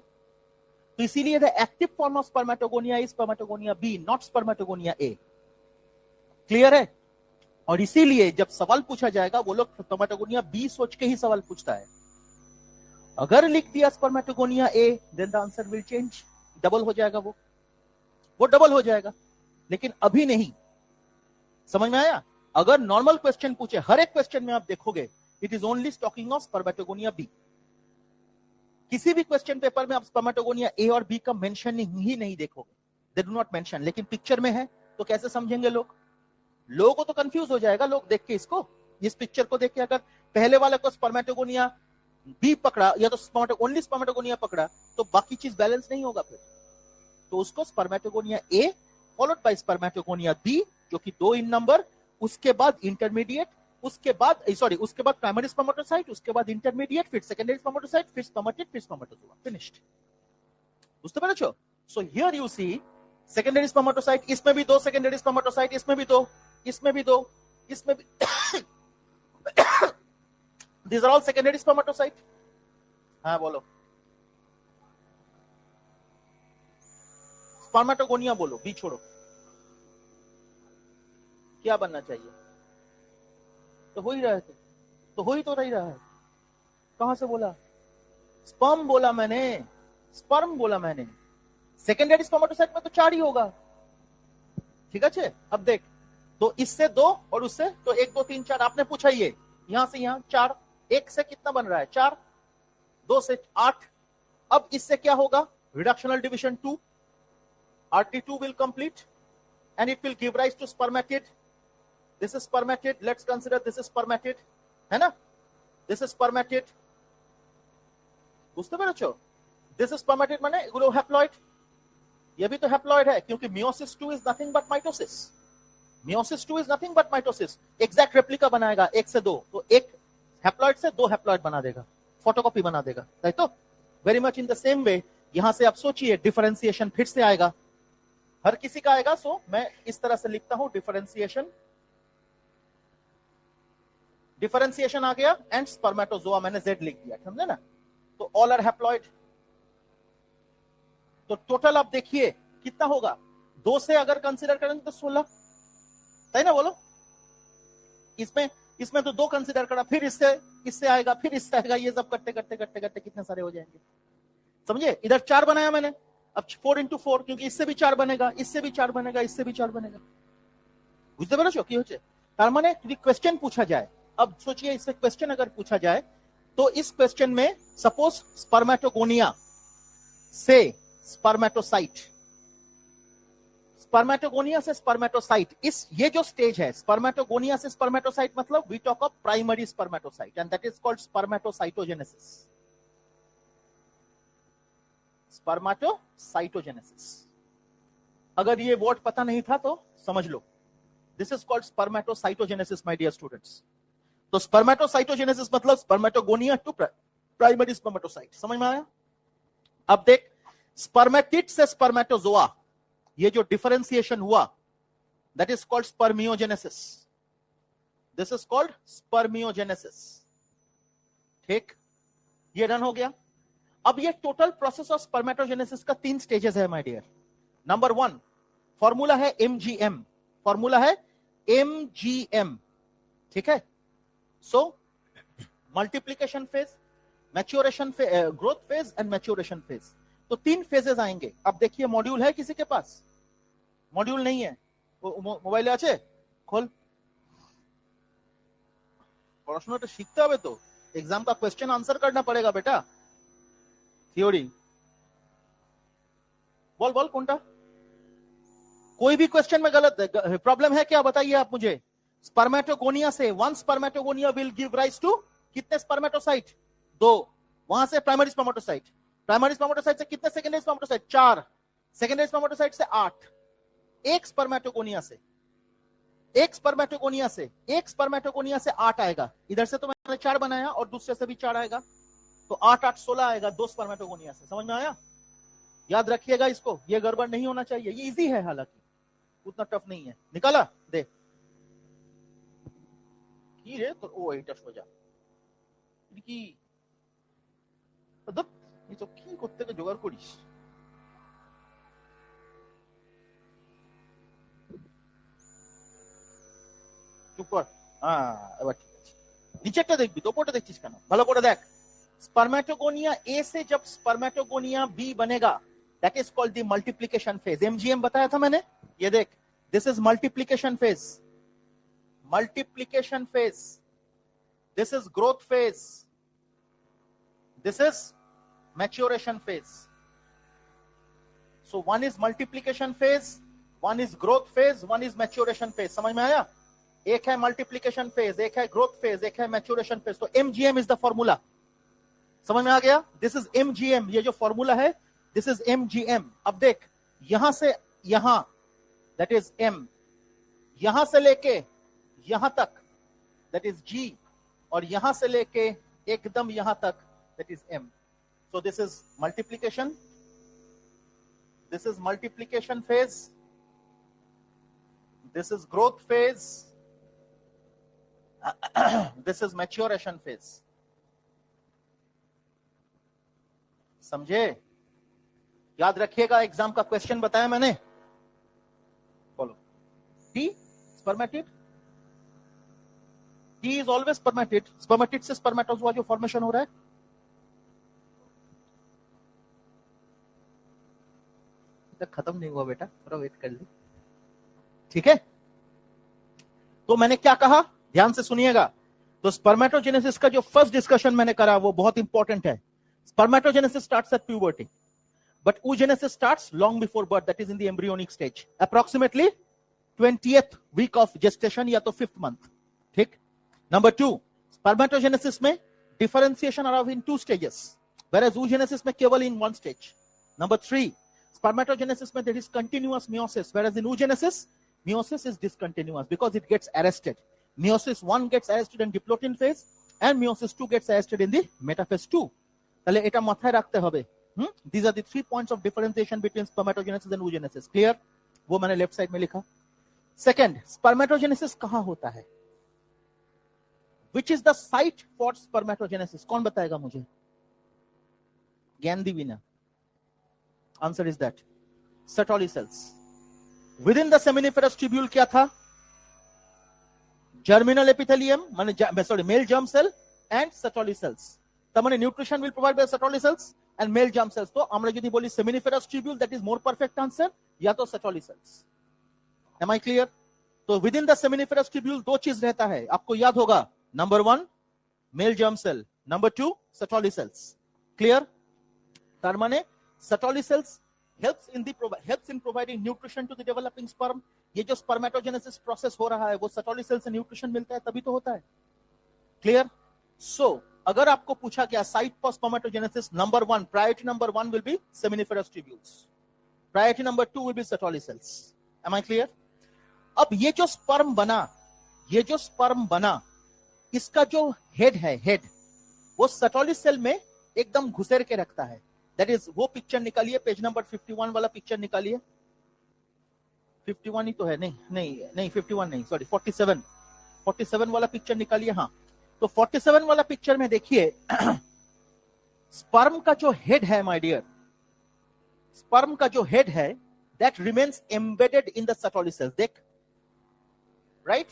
तो इसीलिए the active form of spermatogonia is spermatogonia B, not spermatogonia A. Clear है? और इसीलिए जब सवाल पूछा जाएगा वो लोग स्पर्मेटोगोनिया बी सोच के ही सवाल पूछता है. अगर लिख दिया spermatogonia A, then the answer will change, double हो जाएगा, वो डबल हो जाएगा, लेकिन अभी नहीं. समझ में आया? अगर नॉर्मल क्वेश्चन पूछे, हर एक क्वेश्चन में आप देखोगे it is only talking of spermatogonia B. किसी भी क्वेश्चन पेपर में आप स्पर्मेटोगोनिया ए और बी का मेंशन ही नहीं देखोगे, दे डू नॉट मेंशन. लेकिन पिक्चर में है तो कैसे समझेंगे लोग? लोगों को तो कंफ्यूज हो जाएगा. लोग देख के इसको, इस पिक्चर को देख के अगर पहले वाले को स्पर्मेटोगोनिया बी पकड़ा या तो ओनली स्पर्मेटोगोनिया पकड़ा तो बाकी चीज बैलेंस नहीं होगा फिर. तो उसको spermatogonia A followed by spermatogonia B जो कि 2 इन नंबर, उसके बाद इंटरमीडिएट, उसके बाद प्राइमरी स्पर्मेटोसाइट, उसके बाद इंटरमीडिएट, फिर सेकेंडरी स्पर्मेटोसाइट, फिर स्पर्मेटेड, फिर स्पर्मेटोजोआ. फिनिश्ड. बुझते পেরেছো? So here you see secondary spermatocyte, इसमें भी 2 सेकेंडरी स्पर्मेटोसाइट, इसमें भी 2, इसमें भी 2, इसमें भी These are all secondary spermatocyte. हाँ बोलो. स्पर्मेटोगोनिया बोलो, बी छोड़ो. क्या बनना चाहिए? तो हो ही रहे थे, तो हो ही तो रही रहा है. कहां से बोला? स्पर्म बोला मैंने, स्पर्म बोला मैंने. सेकेंडरी स्पर्मेटोसाइट में तो 4 ही होगा. ठीक है? अब देख, तो इससे 2 और उससे तो 1 2 3 4. आपने पूछा ये, यहां से यहां 4, 1 से कितना बन रहा है? 4, 2 से 8. अब इससे क्या होगा? Reductional division 2, RT2 will complete and it will give rise to spermatid. This is spermatid. Let's consider this is spermatid, है ना? This is spermatid. बुझते पेरेছো? This is spermatid माने एगुलो हैप्लॉइड. ये भी तो हैप्लॉइड है क्योंकि meiosis 2 is nothing but mitosis. meiosis 2 is nothing but mitosis. Exact replica बनाएगा 1 से 2, तो 1 हैप्लॉइड से 2 हैप्लॉइड बना देगा. फोटोकॉपी बना देगा, राइट? तो very much in the same way यहां से आप सोचिए डिफरेंशिएशन फिर से आएगा, हर किसी का आएगा। सो मैं इस तरह से लिखता हूं डिफरेंशिएशन आ गया एंड स्पर्मेटोजोआ मैंने Z लिख दिया, समझे ना? तो ऑल आर हैप्लॉइड। तो टोटल आप देखिए कितना होगा, 2 से अगर कंसीडर करेंगे तो 16, सही ना? बोलो, इसमें तो 2 कंसीडर करा, फिर इससे आएगा, फिर इससे आएगा, ये सब करते करते करते करते कितने सारे हो जाएंगे, समझे? इधर 4 बनाया मैंने, अब 4 into 4, क्योंकि इससे भी 4 बनेगा, इससे भी 4 बनेगा, इससे भी 4 बनेगा, বুঝতে পেরেছো কি হচ্ছে? তার মানে যদি क्वेश्चन पूछा जाए, अब सोचिए इससे क्वेश्चन अगर पूछा जाए तो इस क्वेश्चन में सपोज स्पर्मेटोगोनिया से स्पर्मेटोसाइट, स्पर्मेटोगोनिया से स्पर्मेटोसाइट, इस ये जो स्टेज है स्पर्मेटोगोनिया से स्पर्मेटोसाइट, मतलब we talk of primary spermatocyte and that is called spermatocytogenesis. Spermatocytogenesis, अगर ये वर्ड पता नहीं था तो समझ लो, this is called spermatocytogenesis my dear students. तो स्पर्मेटोसाइटोजेनेसिस मतलब स्पर्मेटोगोनिया टू प्राइमरी स्पर्मेटोसाइट, समझ में आया? अब देख, स्पर्मेटिड से स्पर्मेटोजोआ, ये जो डिफरेंशिएशन हुआ that is called spermiogenesis, this is called spermiogenesis, ठीक? ये रन हो गया। अब ये टोटल प्रोसेस ऑफ स्पर्मेटोजेनेसिस का 3 स्टेजेस है माय डियर। नंबर 1 फॉर्मूला है MGM, फॉर्मूला है MGM, ठीक है? So multiplication phase, maturation phase, growth phase and maturation phase, तो 3 फेजेस आएंगे। अब देखिए मॉड्यूल है किसी के पास? मॉड्यूल नहीं है, मोबाइले আছে खोल, পড়াশোনাটা শিখতে হবে তো, एग्जाम का क्वेश्चन आंसर करना पड़ेगा बेटा, थ्योरी बोल बोल कौनटा, कोई भी क्वेश्चन में गलत प्रॉब्लम है क्या बताइए आप मुझे। स्पर्मेटोगोनिया से one spermatogonia will give rise to कितने स्पर्मेटोसाइट? 2, वहां से प्राइमरी स्पर्मेटोसाइट, प्राइमरी स्पर्मेटोसाइट से कितने सेकेंडरी स्पर्मेटोसाइट? 4, सेकेंडरी स्पर्मेटोसाइट से 8, एक स्पर्मेटोगोनिया से, एक स्पर्मेटोगोनिया से, एक स्पर्मेटोगोनिया से 8 आएगा, इधर से तो मैंने 4 बनाया और दूसरे से भी 4 आएगा, तो 8 8 16 आएगा 2 स्पर्मेटोगोनिया से, समझ में आया? याद रखिएगा इसको, ये गड़बड़ नहीं होना चाहिए, ये इजी है, हालांकि उतना टफ नहीं है। निकाला दे কি রে তোর, ও এটা সোজা কি তো, এই তো কি করতে কে জোগাড় করিস, চুপ কর। হ্যাঁ এবার ঠিক আছে, নিচেরটা দেখবি তো, ওপরটা দেখছিস কেন? ভালো করে দেখ, स्पर्मेटोगोनिया ए से जब स्पर्मेटोगोनिया बी बनेगा that is called the multiplication phase. MGM बताया था मैंने, ये देख, this is multiplication phase, multiplication phase, this is growth phase, this is maturation phase. So one is multiplication phase, one is growth phase, one is maturation phase, समझ में आया? एक है मल्टीप्लिकेशन फेज, एक है ग्रोथ फेज, एक है maturation phase. तो MGM इज द फॉर्मूला, समझ में आ गया? दिस इज MGM, ये जो फॉर्मूला है दिस इज MGM। अब देख, यहां से यहां दैट इज M, यहां से लेके यहां तक दैट इज G, और यहां से लेके एकदम यहां तक that is M। So this is multiplication, this is multiplication phase, this is growth phase, this is maturation phase. समझे? याद रखिएगा, एग्जाम का क्वेश्चन बताया मैंने, बोलो T spermatid, T is always spermatid, spermatid से स्पर्मेटोजोआ जो फॉर्मेशन हो रहा है, तक खत्म नहीं हुआ बेटा, थोड़ा वेट कर ले, ठीक है? तो मैंने क्या कहा, ध्यान से सुनिएगा। तो स्पर्मेटोजेनेसिस का जो फर्स्ट डिस्कशन मैंने करा वो बहुत इंपॉर्टेंट है। Spermatogenesis starts at puberty, but oogenesis starts long before birth, that is in the embryonic stage, approximately 20th week of gestation या तो 5th month, ठीक? Number 2, spermatogenesis में differentiation are in 2 stages, whereas oogenesis में केवल in 1 stage. Number 3, spermatogenesis में there is continuous meiosis, whereas in oogenesis meiosis is discontinuous because it gets arrested. Meiosis 1 gets arrested in diplotin phase, and meiosis 2 gets arrested in the metaphase 2 তাহলে এটা মাথায় রাখতে হবে these are the 3 points of differentiation between spermatogenesis and oogenesis clear वो मैंने left side में लिखा second spermatogenesis कहां होता है which is the site for spermatogenesis कौन बताएगा मुझे ज्ञान दीविना answer is that Sertoli cells within the seminiferous tubule क्या था germinal epithelium माने sorry male germ cell and Sertoli cells তার মানে nutrition will provide by Sertoli cells and male germ cells তো আমরা যদি বলি seminiferous tubule that is more perfect answer या तो Sertoli cells am I clear तो within the seminiferous tubule दो चीज रहता है आपको याद होगा number 1 male germ cell number 2 Sertoli cells clear तार माने Sertoli cells helps in providing nutrition to the developing sperm ये जो spermatogenesis process हो रहा है वो Sertoli cells से nutrition मिलता है तभी तो होता है clear so अगर आपको पूछा गया site for spermatogenesis number 1 priority number 1 will be seminiferous tubules priority number 2 will be Sertoli cells am I clear अब ये जो sperm बना इसका जो head है वो Sertoli cell में एकदम घुसेर के रखता है That is, वो पिक्चर निकालिए पेज नंबर 51 वाला पिक्चर निकालिए 51 ही तो है नहीं 51 नहीं सॉरी 47 वाला पिक्चर निकालिए हाँ तो 47 वाला पिक्चर में देखिए स्पर्म का जो हेड है माय डियर स्पर्म का जो हेड है that remains embedded in the Sertoli cells देख राइट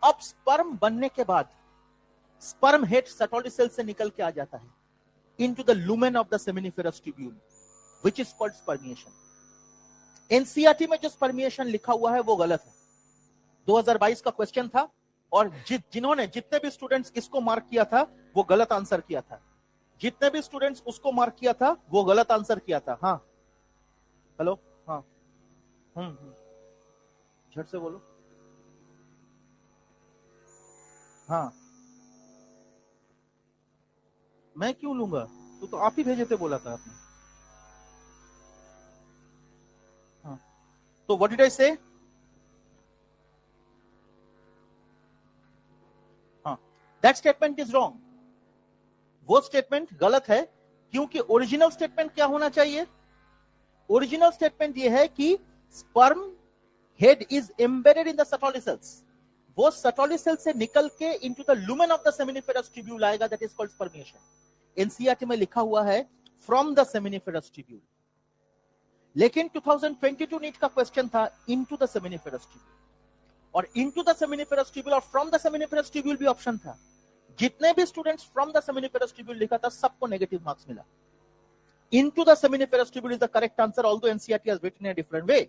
अब स्पर्म बनने के बाद स्पर्म हेड Sertoli cells से निकल के आ जाता है into the lumen of the seminiferous tubule which is called spermiation NCERT में जो spermiation लिखा हुआ है वो गलत है 2022 का क्वेश्चन था और जिन्होंने जितने भी स्टूडेंट्स इसको मार्क किया था वो गलत आंसर किया था जितने भी स्टूडेंट्स उसको मार्क किया था वो गलत आंसर किया था हाँ हेलो हाँ झट से बोलो हाँ मैं क्यों लूंगा तो आप ही भेजे थे बोला था आपने हाँ तो व्हाट डिड आई से हाँ दैट स्टेटमेंट इज रॉन्ग वो स्टेटमेंट गलत है क्योंकि ओरिजिनल स्टेटमेंट क्या होना चाहिए ओरिजिनल स्टेटमेंट ये है कि sperm head is embedded in the Sertoli cells वो Sertoli cells से निकल के into the lumen of the seminiferous tubule आएगा that is called spermiation NCERT में लिखा हुआ है फ्रॉम द seminiferous tubule लेकिन 2022 नीट का क्वेश्चन था इनटू द seminiferous tubule और इनटू द seminiferous tubule और फ्रॉम द seminiferous tubule भी ऑप्शन था जितने भी students from the seminiferous tubule लिखा था सबको नेगेटिव मार्क्स मिला into the seminiferous tubule is the correct answer although NCERT has written in a different way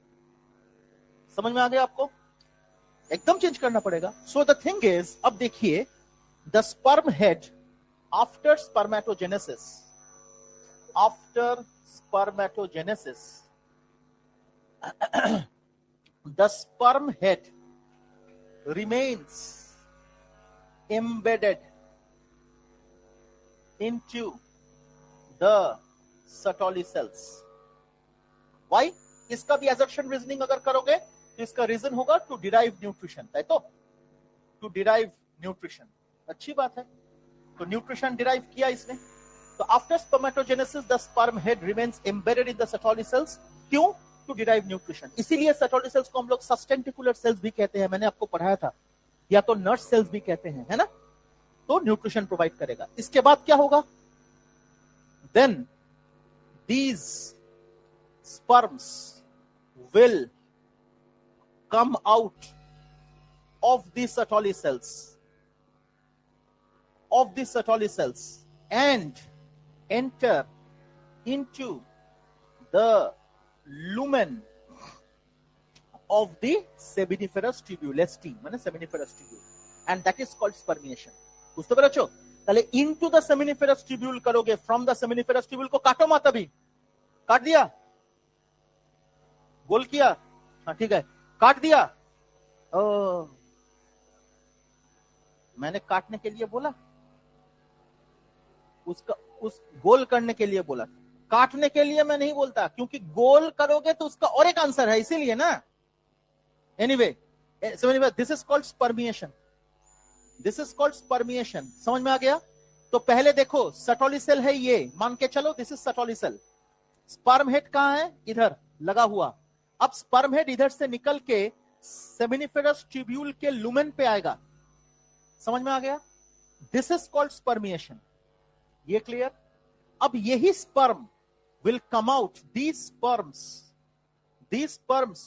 समझ में आ गया आपको एकदम चेंज करना पड़ेगा सो द थिंग इज अब देखिए the sperm head after spermatogenesis the sperm head remains embedded into the Sertoli cells why इसका भी assertion reasoning अगर करोगे तो इसका रीजन होगा टू डिराइव न्यूट्रिशन है तो टू डिराइव न्यूट्रिशन अच्छी बात है तो न्यूट्रिशन डिराइव किया इसने तो after spermatogenesis the sperm head remains embedded in the Sertoli cells क्यों टू डिराइव न्यूट्रिशन इसीलिए Sertoli cells को हम लोग सस्टेंटिकुलर सेल्स भी कहते हैं मैंने आपको पढ़ाया था या तो नर्स सेल्स भी कहते हैं है ना तो न्यूट्रिशन प्रोवाइड करेगा इसके बाद क्या होगा then these sperms will come out of the Sertoli cells and enter into the lumen of the seminiferous tubule ST মানে seminiferous tubule and that is called spermiation বুঝতে পেরেছো তাহলে into the seminiferous tubule करोगे from the seminiferous tubule को काटो मत अभी काट दिया गोल किया हाँ ठीक है काट दिया मैंने काटने के लिए बोला उस गोल करने के लिए बोला काटने के लिए मैं नहीं बोलता क्योंकि गोल करोगे तो उसका और एक आंसर है इसीलिए ना anyway this is called spermiation this is called spermiation. समझ में आ गया? तो पहले देखो सटोली सेल है ये, मान के चलो this is Sertoli cell. Sperm head कहां है? इधर लगा हुआ। अब स्पर्म हेड इधर से निकल के सेमिनिफेरस ट्यूब्यूल के लुमेन पे आएगा। समझ में आ गया? This is called spermiation. ये क्लियर? अब यही sperm will come out, these sperms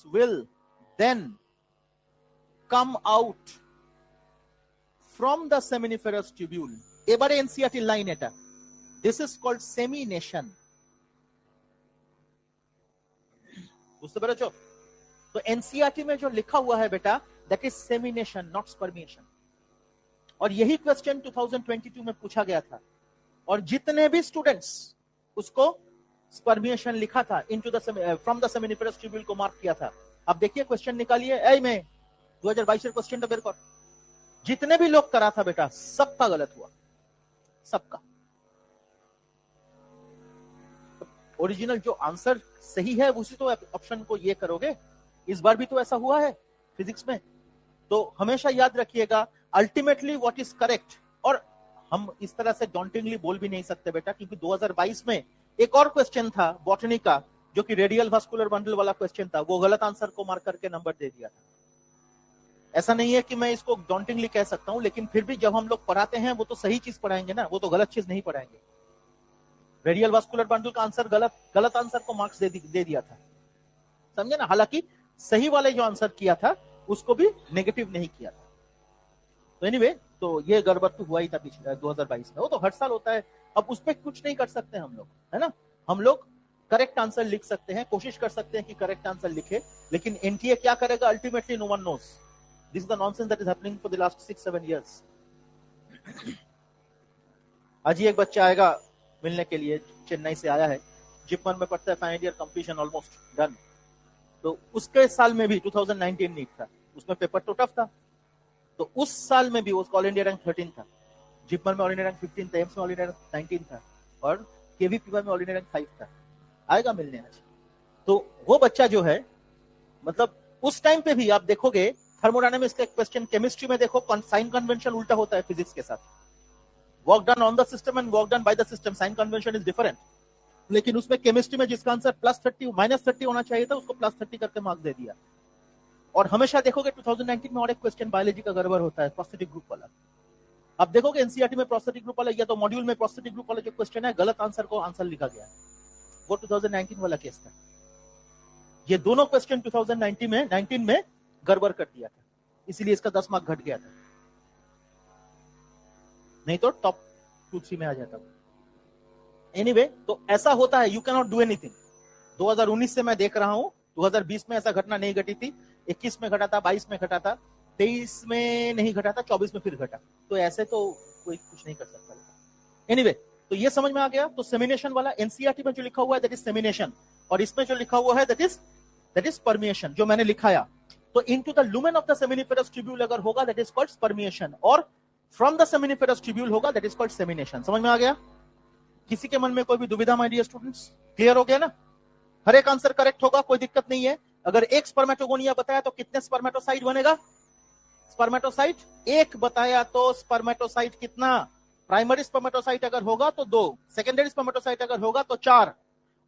will then come out from the seminiferous tubule. এবারে এনসিআরটি লাইন এটা, this is called semination। বুঝতে পেরেছো? তো एनसीईआरटी में जो लिखा हुआ है बेटा, that is semination, not spermiation। और यही क्वेश्चन 2022 में पूछा गया था, और जितने भी स्टूडेंट्स उसको स्पर्मिएशन लिखा था into the from the seminiferous tubule को मार्क किया था। अब देखिए क्वेश्चन निकालिए, ऐ में 2022 এর क्वेश्चन बेर कर। जितने भी लोग करा था बेटा, सबका गलत हुआ, सबका। ओरिजिनल जो आंसर सही है उसी तो ऑप्शन को ये करोगे। इस बार भी तो ऐसा हुआ है फिजिक्स में। तो हमेशा याद रखिएगा, अल्टीमेटली व्हाट इज करेक्ट। और हम इस तरह से डॉन्टिंगली बोल भी नहीं सकते बेटा, क्योंकि 2022 में एक और क्वेश्चन था बॉटनी का, जो कि रेडियल वास्कुलर बंडल वाला क्वेश्चन था, वो गलत आंसर को मार्क करके नंबर दे दिया था। ऐसा नहीं है कि मैं इसको डॉन्टिंगली कह सकता हूं, लेकिन फिर भी जब हम लोग पढ़ाते हैं वो तो सही चीज पढ़ाएंगे ना, वो तो गलत चीज नहीं पढ़ाएंगे। रेडियल वास्कुलर बंडल का आंसर गलत आंसर को मार्क्स दे दिया था, समझे ना? हालांकि सही वाले जो आंसर किया था उसको भी नेगेटिव नहीं किया था। तो एनीवे, तो ये गड़बड़ तो हुआ ही था पिछले 2022 में, वो तो हर साल होता है। अब उस पर कुछ नहीं कर सकते हम लोग, है ना? हम लोग करेक्ट आंसर लिख सकते हैं, कोशिश कर सकते हैं कि करेक्ट आंसर लिखे, लेकिन एनटीए क्या करेगा ultimately no one knows. This is the nonsense that is happening for the last 6-7 years. आज ही एक बच्चा आएगा मिलने के लिए, चेन्नई से आया है, जिपमन में पढ़ता है, final year completion almost done. तो उसके साल में भी 2019 नीट था, उसमें पेपर तो टफ था। तो उस साल में भी उसका ऑल इंडिया रैंक 13 था, जिपमन में ऑल इंडिया रैंक 15 था, एम्स में ऑल इंडिया रैंक 19 था, और केवीपीवाई में ऑल इंडिया रैंक 5 था। आएगा मिलने आज। तो वो बच्चा जो है, मतलब उस टाइम पे भी आप देखोगे थर्मोडायनामिक्स का क्वेश्चन, केमिस्ट्री में देखो साइन कन्वेंशन उल्टा होता है फिजिक्स के साथ। Work done on the system and work done by the system, sign convention is different. लेकिन उसमें केमिस्ट्री में जिसका आंसर +30 -30 होना चाहिए था, उसको +30 करके मार्क्स दे दिया। और हमेशा देखोगे 2019 में और एक क्वेश्चन बायोलॉजी का गड़बड़ होता है, प्रोस्थेटिक ग्रुप वाला। अब देखोगे एनसीईआरटी में प्रोस्थेटिक ग्रुप वाला, या तो मॉड्यूल में प्रोस्थेटिक ग्रुप वाला जो क्वेश्चन है, गलत आंसर को आंसर लिखा गया है। वो 2019 वाला केस था। ये दोनों क्वेश्चन 2019 में गड़बड़ कर दिया था, इसीलिए इसका 10 मार्क घट गया था, नहीं तो टॉप 2-3 में आ जाता। एनीवे, तो ऐसा होता है, you can not do anything. 2019 से मैं देख रहा हूं, 2020 में ऐसा घटना नहीं घटी थी, 21 में घटा था, 22 में घटा था, 23 में नहीं घटा था, 24 में फिर घटा। तो ऐसे तो कोई कुछ नहीं कर सकता। एनीवे, तो ये समझ में आ गया। तो सेमिनेशन वाला एनसीईआरटी में जो लिखा हुआ है दैट इज सेमिनेशन, और इसमें जो लिखा हुआ है दैट इज स्पर्मिएशन, जो मैंने लिखाया। तो into the lumen of the seminiferous tubule अगर होगा दैट इज कॉल्ड स्पर्मिएशन, और फ्रॉम द सेमिनिफेरस ट्यूब्यूल होगा दैट इज कॉल्ड सेमिनेशन। समझ में आ गया? किसी के मन में कोई भी दुविधा माय डियर स्टूडेंट्स? क्लियर हो गया ना? हर एक आंसर करेक्ट होगा, कोई दिक्कत नहीं है। अगर एक स्पर्मेटोगोनिया बताया तो कितने स्पर्मेटोसाइट बनेगा? स्पर्मेटोसाइट एक बताया तो स्पर्मेटोसाइट कितना? प्राइमरी स्पर्मेटोसाइट अगर होगा तो 2, सेकेंडरी स्पर्मेटोसाइट अगर होगा तो 4,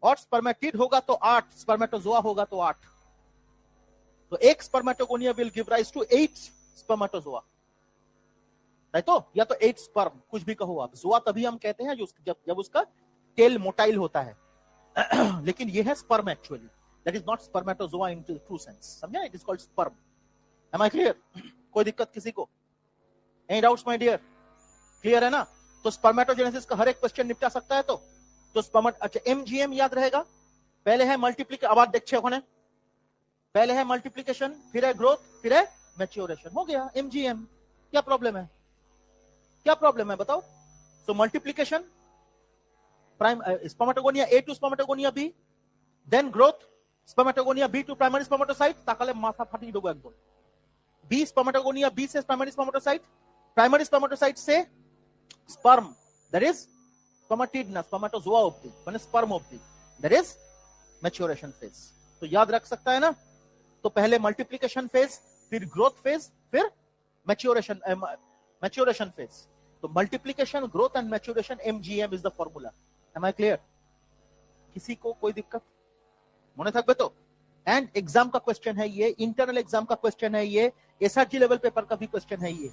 और स्पर्मेटिड होगा तो 8, स्पर्मेटोजोआ होगा तो 8। तो एक spermatogonia will give rise to 8 spermatozoa, right? तो या तो 8 स्पर्म, कुछ भी कहो आप। जोआ तभी हम कहते हैं जब उसका टेल मोटाइल होता है। लेकिन ये है sperm actually, that is not spermatozoa in true sense, समझा? It is called sperm. Am I clear? कोई दिक्कत किसी को? Any doubts my dear? Clear है ना? तो स्पर्मेटोजेनेसिस का हर एक क्वेश्चन निपटा सकता है। तो स्पर्मेट, अच्छा एमजीएम याद रहेगा। पहले है मल्टीप्लिकेशन, अब देखिए कोने, पहले है मल्टीप्लिकेशन, फिर है ग्रोथ, फिर है मैच्योरेशन। हो गया एमजीएम। क्या प्रॉब्लम है? क्या प्रॉब्लम है बताओ? So multiplication, prime spermatogonia A to spermatogonia B, then growth spermatogonia B to primary spermatocyte, ताकाले माथा फाटी देबो एकदम। B स्पर्मेटोगोनिया B से प्राइमरी स्पर्मेटोसाइट, प्राइमरी स्पर्मेटोसाइट से स्पर्म, दैट इज स्पर्मेटिड ना, स्पर्मेटोजोआ ऑब्जेक्ट, माने sperm object, that is maturation phase. तो याद रख सकता है ना? तो पहले मल्टीप्लिकेशन फेज, फिर ग्रोथ फेज, फिर मैच्योरेशन मैच्योरेशन फेज। तो multiplication, growth and maturation, MGM is the formula. Am I clear? किसी को कोई दिक्कत? मने थकबे तो? एंड एग्जाम का क्वेश्चन है ये, इंटरनल एग्जाम का क्वेश्चन है ये, SRG लेवल पेपर का भी क्वेश्चन है ये।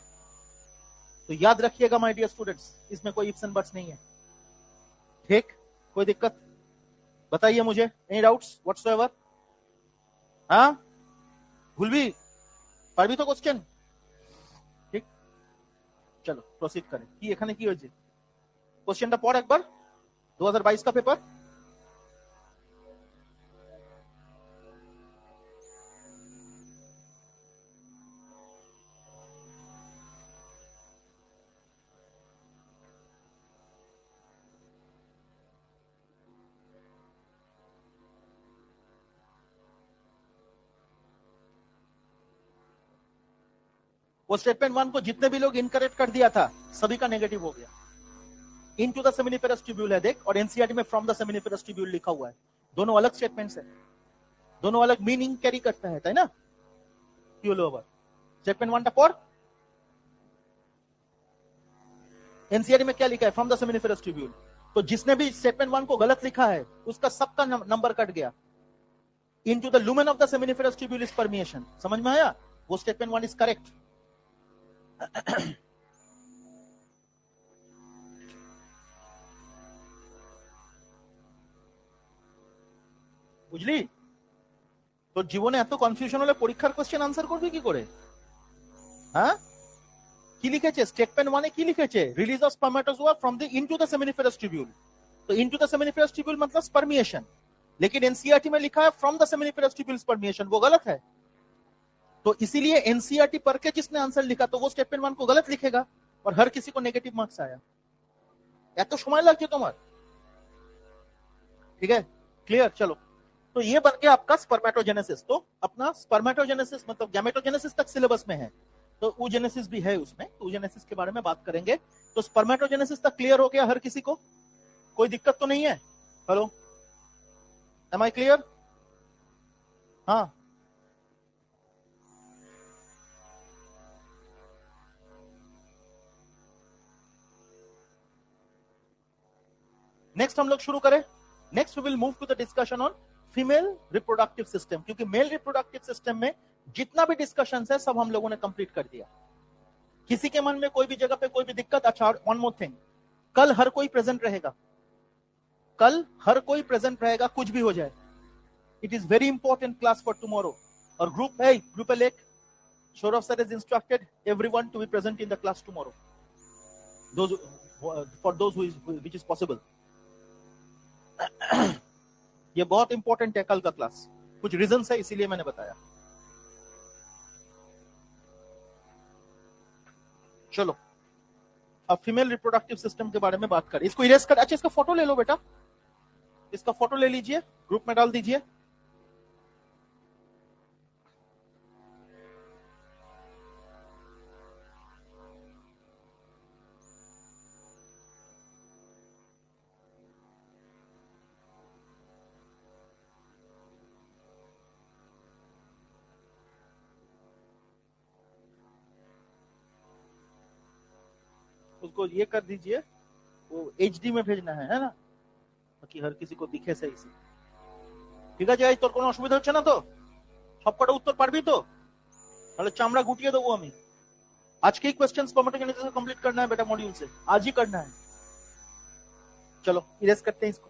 तो याद रखिएगा माय डियर स्टूडेंट्स, इसमें कोई इफ्स एंड बट्स नहीं है। ठीक? कोई दिक्कत? बताइए मुझे, एनी डाउट्स व्हाटसोएवर? हाँ, भूल भी पारबी तो क्वेश्चन? ठीक, चलो प्रोसीड करें। কি এখানে কি হয়েছে? কোশ্চেনটা পড় একবার, 2022 का पेपर। वो स्टेटमेंट 1 को जितने भी लोग इनकरेक्ट कर दिया था सभी का नेगेटिव हो गया। इनटू द सेमिनिफेरस ट्यूब्यूल है देख, और एनसीईआरटी में फ्रॉम द सेमिनिफेरस ट्यूब्यूल लिखा हुआ है। दोनों अलग स्टेटमेंट्स है, दोनों अलग मीनिंग कैरी करता है ना? ट्यूल ओवर स्टेटमेंट 1 पर एनसीईआरटी में क्या लिखा है? From the seminiferous tubule. तो जिसने भी स्टेटमेंट 1 को गलत लिखा है उसका सबका नंबर कट गया। Into the lumen of the seminiferous tubule is permeation. समझ में आया? वो स्टेटमेंट 1 इज करेक्ट। বুঝলি? তো জীবনে এত কনফিউশন হলে পরীক্ষার কোশ্চেন আনসার করবি কি করে? হ্যাঁ, কি লিখেছে স্টেটমেন্ট 1 এ? কি লিখেছে? Release of spermatozoa from the into the seminiferous tubule. तो इनटू द सेमिनिफेरस ट्यूब्यूल मतलब स्पर्मिएशन, लेकिन एनसीईआरटी में लिखा है from the seminiferous tubule spermiation, वो गलत है। तो इसीलिए एनसीईआरटी पढ़ के जिसने आंसर लिखा तो वो स्टेटमेंट 1 को गलत लिखेगा और हर किसी को नेगेटिव मार्क्स आया। এত সময় লাগছে তোমার? ठीक है, क्लियर? चलो, तो ये बन गया आपका स्पर्मेटोजेनेसिस। तो अपना स्पर्मेटोजेनेसिस मतलब गैमेटोजेनेसिस तक सिलेबस में है, तो oogenesis भी है उसमें, oogenesis के बारे में बात करेंगे। तो स्पर्मेटोजेनेसिस तक क्लियर हो गया हर किसी को? कोई दिक्कत तो नहीं है? Hello, am I clear? हाँ, नेक्स्ट हम लोग शुरू करें। Next we will move to the discussion on female reproductive system, क्योंकि मेल रिप्रोडक्टिव सिस्टम में जितना भी डिस्कशन है सब हम लोगों ने कंप्लीट कर दिया। किसी के मन में कोई भी जगह पे कोई भी दिक्कत? अच्छा, वन मोर थिंग, कल हर कोई प्रेजेंट रहेगा, कल हर कोई प्रेजेंट रहेगा, कुछ भी हो जाए। It is very important class for tomorrow. और ग्रुप एलेक, Saurav sir has instructed everyone to be present in the class tomorrow. For those which is possible. ये बहुत इंपॉर्टेंट है कल का क्लास, कुछ रीजंस है इसीलिए मैंने बताया। चलो, अब फीमेल रिप्रोडक्टिव सिस्टम के बारे में बात करें। इसको इरेज कर, अच्छा इसका फोटो ले लो बेटा, इसका फोटो ले लीजिए, ग्रुप में डाल दीजिए। उसको ये कर दीजिए, वो HD में भेजना है ना, ताकि हर किसी को दिखे सही से। ঠিক আছে, এই তোর কোনো অসুবিধা হচ্ছে না তো? সবকটা উত্তর পারবি তো? তাহলে চামড়া গুটিয়ে দেবো আমি। आज के ही क्वेश्चन स्पर्मेटोजेनेसिस को कंप्लीट करना है बेटा, मॉड्यूल से आज ही करना है। चलो इरेज करते हैं इसको।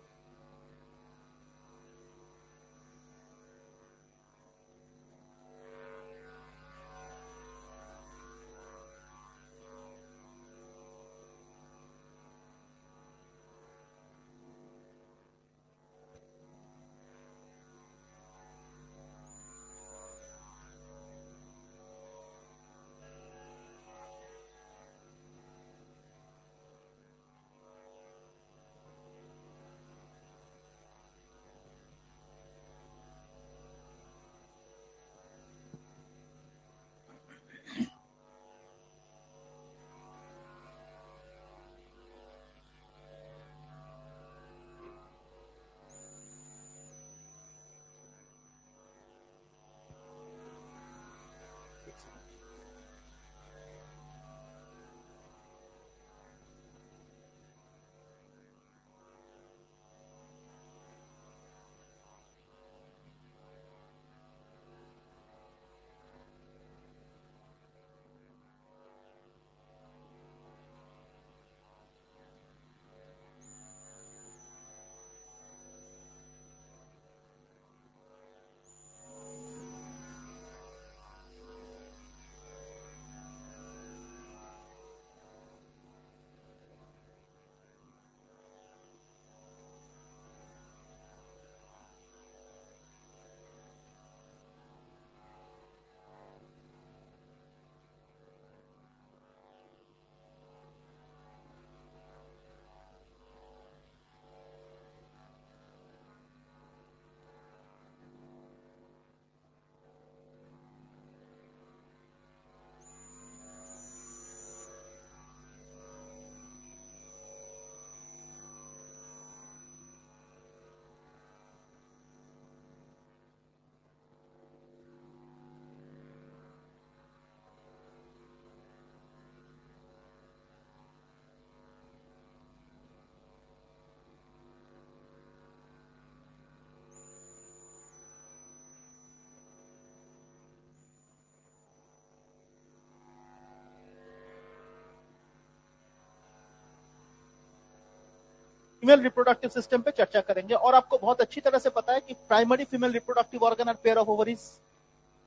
फीमेल रिप्रोडक्टिव सिस्टम पे चर्चा करेंगे। और आपको बहुत अच्छी तरह से पता है कि primary female reproductive organ are pair of ovaries,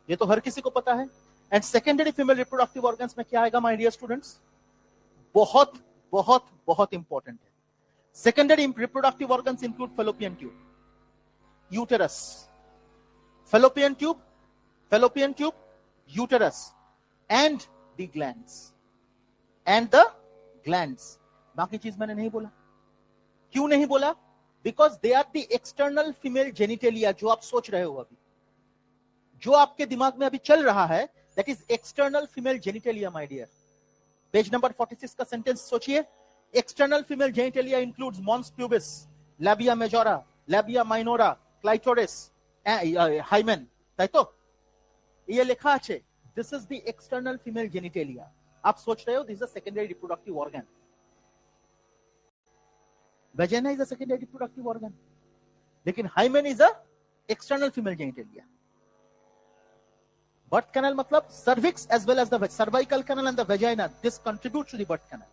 ये तो हर किसी को पता है। And secondary female reproductive organs में क्या आएगा माय डियर स्टूडेंट्स, बहुत बहुत बहुत इंपॉर्टेंट है। Secondary reproductive organs include fallopian tube, uterus, fallopian tube, uterus, and the glands, बाकी चीज मैंने नहीं बोला। क्यों नहीं बोला? Because they are the external female genitalia. जो आप सोच रहे हो अभी, जो आपके दिमाग में अभी चल रहा है, that is external female genitalia my dear. Page number 46 का सेंटेंस सोचिए। External female genitalia includes mons pubis, labia majora, labia minora, clitoris, hymen, ताई तो ये लिखा আছে, this is the external female genitalia. आप सोच रहे हो this is a secondary reproductive organ. Vagina is a secondary reproductive organ, लेकिन hymen is a external female genitalia. Birth canal मतलब cervix as well as the cervical canal and the vagina, this contributes to the birth canal.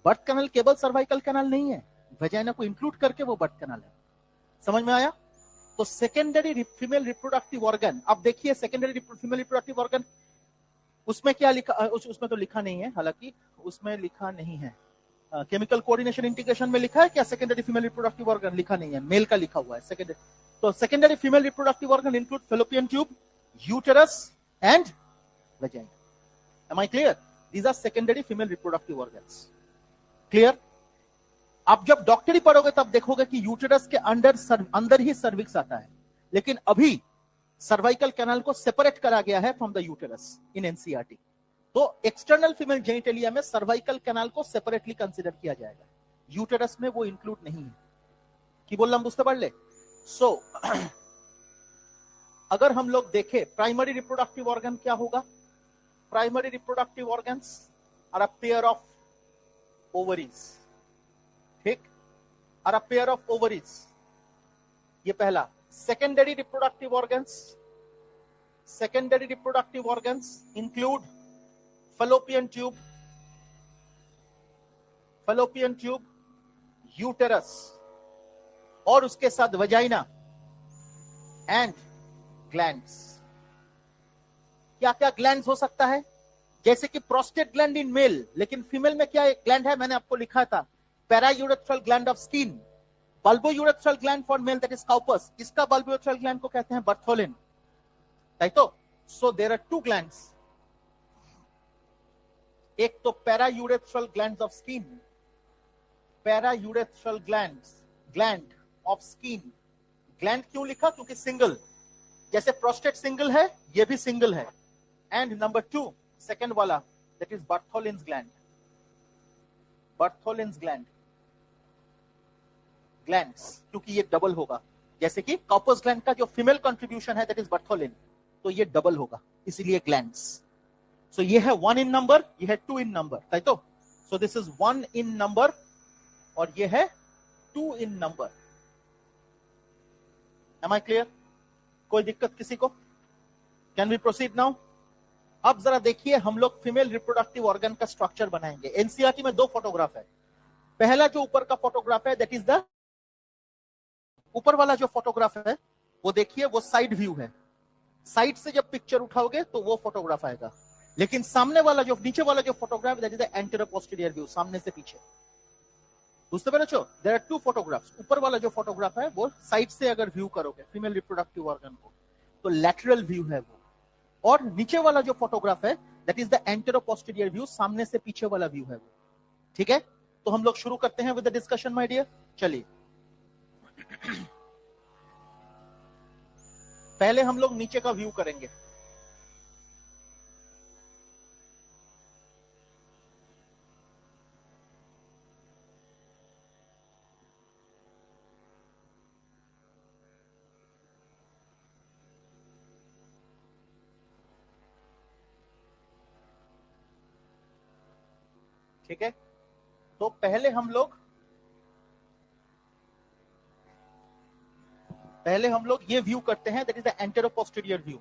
Birth canal केवल cervical canal नहीं है, vagina को include करके वो birth canal है। समझ में आया? तो secondary female reproductive organ, अब देखिए secondary female reproductive organ, उसमें क्या लिखा, उसमें तो लिखा नहीं है, हालांकि उसमें लिखा नहीं है। केमिकल कोऑर्डिनेशन इंटीग्रेशन में लिखा है क्या सेकेंडरी फीमेल रिप्रोडक्टिव ऑर्गन? लिखा नहीं है, मेल का लिखा हुआ है सेकेंडरी। तो secondary female reproductive organ include fallopian tube, uterus and vagina. Am I clear? These are secondary female reproductive organs. Clear? आप जब डॉक्टरी पढ़ोगे तब देखोगे कि यूटेरस के अंदर ही सर्विक्स आता है, लेकिन अभी सर्वाइकल कैनाल को सेपरेट करा गया है from the uterus in NCERT. तो एक्सटर्नल फीमेल जेनिटेलिया में सर्वाइकल कैनाल को सेपरेटली कंसीडर किया जाएगा, यूटेरस में वो इंक्लूड नहीं है। की बोलना बुझते पारले? सो अगर हम लोग देखें प्राइमरी रिप्रोडक्टिव ऑर्गन क्या होगा, primary reproductive organs are a pair of ovaries, ठीक, are a pair of ovaries, ये पहला। Secondary reproductive organs include fallopian tube, uterus, और उसके साथ वजाइना एंड ग्लैंड्स। क्या क्या ग्लैंड्स हो सकता है? जैसे कि प्रोस्टेट ग्लैंड इन मेल, लेकिन फीमेल में क्या ग्लैंड है? मैंने आपको लिखा था paraurethral gland of Skene, bulbourethral gland for male that is Cowper's. इसका बल्बोयूरेथ्रल ग्लैंड को कहते हैं बर्थोलिन, राइट? तो so there are two glands, एक तो paraurethral gland of Skene, paraurethral gland of Skene. Gland क्यों लिखा? क्योंकि सिंगल, जैसे प्रोस्टेट सिंगल है, ये भी सिंगल है। एंड नंबर 2 सेकेंड वाला दैट इज बर्थोलिन्स ग्लैंड्स, क्योंकि ये डबल होगा। जैसे कि काउपस ग्लैंड का जो फीमेल कंट्रीब्यूशन है दैट इज बर्थोलिन, तो ये डबल होगा, इसीलिए ग्लैंड्स। So ये है 1 in number, ये है 2 in number, राइट? तो so this is 1 in number और ये है 2 in number. Am I clear? कोई दिक्कत किसी को? Can we proceed now? अब जरा देखिए, हम लोग फीमेल रिप्रोडक्टिव ऑर्गन का स्ट्रक्चर बनाएंगे। एनसीईआरटी में 2 फोटोग्राफ है। पहला जो ऊपर का फोटोग्राफ है दैट इज द, ऊपर वाला जो फोटोग्राफ है वो देखिए, वो साइड व्यू है। साइड से जब पिक्चर उठाओगे तो वो फोटोग्राफ आएगा, लेकिन सामने वाला जो, नीचे वाला जो photograph that is the antero posterior view, सामने से पीछे। बुझते पेरेछो? There are 2 photographs. ऊपर वाला जो फोटोग्राफ है वो साइड से अगर व्यू करोगे फीमेल रिप्रोडक्टिव ऑर्गन को तो लैटरल व्यू है वो, और नीचे वाला जो फोटोग्राफ है that is the antero posterior view, सामने से पीछे वाला व्यू है वो। ठीक है, तो हम लोग शुरू करते हैं with the discussion my dear. चलिए पहले हम लोग नीचे का व्यू करेंगे। ठीक है, तो पहले हम लोग ये व्यू करते हैं that is the antero posterior view.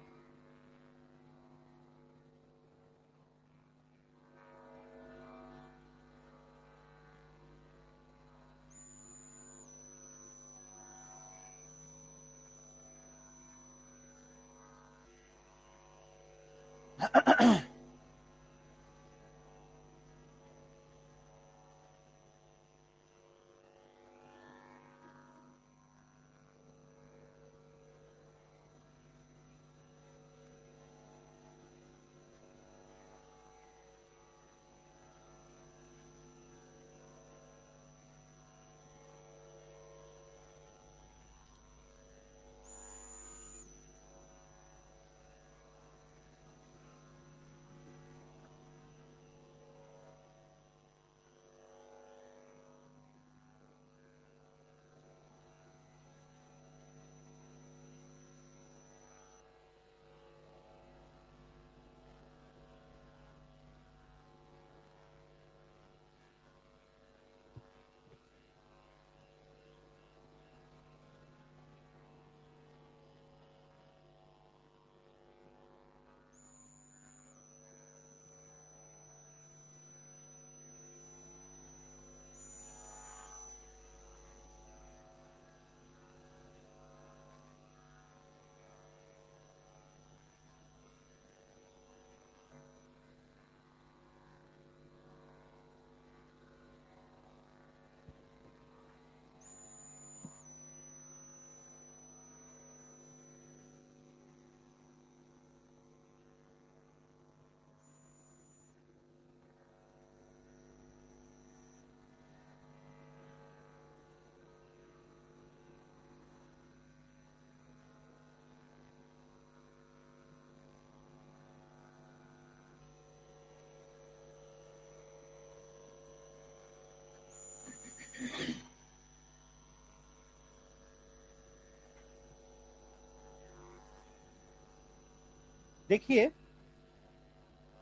देखिए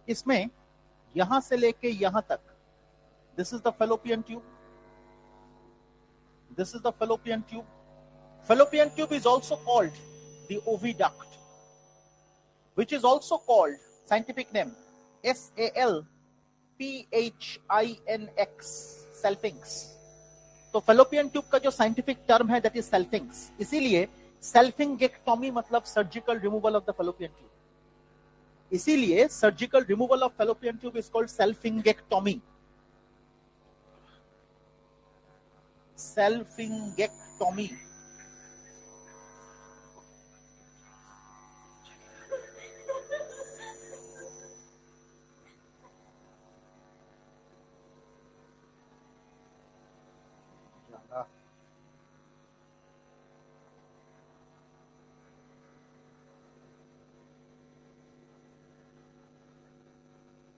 इसमें यहां से लेके यहां तक, this is the fallopian tube, this is the fallopian tube. Fallopian tube is also called the oviduct, which is also called scientific name SALPHINX, salpinx. तो fallopian tube का जो scientific term है that is salpinx. इसीलिए salpingectomy मतलब surgical removal of the fallopian tube. इसीलिए surgical removal of fallopian tube is called salpingectomy. Salpingectomy.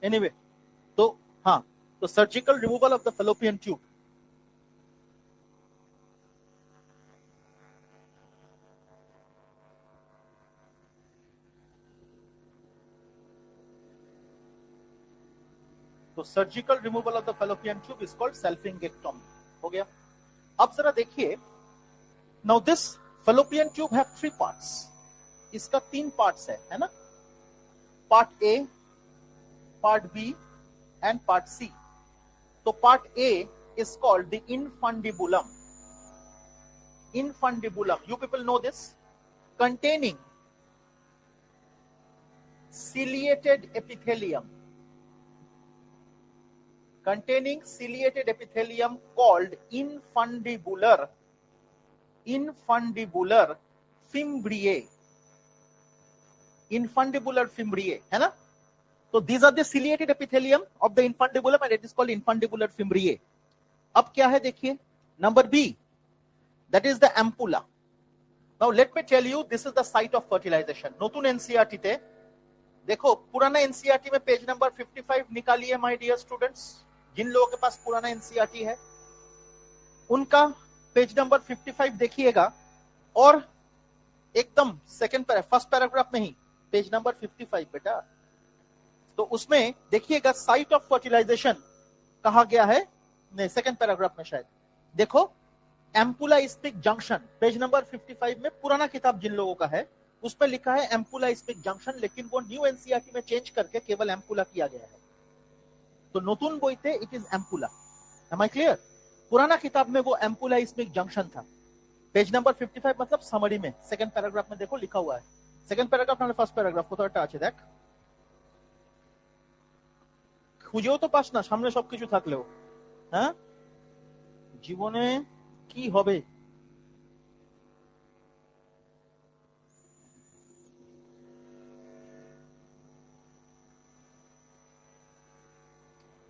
Anyway तो हाँ, तो surgical removal of the fallopian tube. तो surgical removal of the fallopian tube is called salpingectomy. हो गया. अब जरा देखिए, now this fallopian tube have 3 parts. इसका 3 पार्ट्स है ना. Part A, part B and part C. तो part A is called the infundibulum. Infundibulum, you people know this, containing ciliated epithelium. Containing ciliated epithelium called infundibular fimbriae. Infundibular fimbriae, है ना. So these are the ciliated epithelium of the infundibulum and it is called infundibular fimbriae. अब क्या है देखिए, number B, that is the ampulla. Now let me tell you, this is the site of fertilization. नतून NCERT তে देखो, पुराना NCERT में page number 55 निकालिए माय डियर स्टूडेंट्स. जिन लोगों के पास पुराना एनसीईआरटी है उनका पेज नंबर 55 देखिएगा और एकदम सेकंड फर्स्ट पैराग्राफ में ही पेज नंबर 55 बेटा. तो उसमें देखिएगा साइट ऑफ फर्टिलाइजेशन कहा गया है, नहीं सेकंड पैराग्राफ में शायद. देखो, ampulla speak junction, page number 55 में पुराना किताब जिन लोगों का है उसमें लिखा है एम्पुला स्पिक जंक्शन, लेकिन वो न्यू एनसीईआरटी में चेंज करके केवल एम्पुला किया गया है. तो नतून बोईते it is ampulla. Am I clear? पुराना किताब में वो एम्पुला स्पिक जंक्शन था. पेज नंबर 55 मतलब समरी में सेकंड पैराग्राफ में देखो लिखा हुआ है. सेकंड पैराग्राफ ना फर्स्ट पैराग्राफ কোথাটা আছে দেখ, খুঁজেও তো পাস না সামনে সবকিছু থাকলেও. হ্যাঁ, জীবনে কি হবে?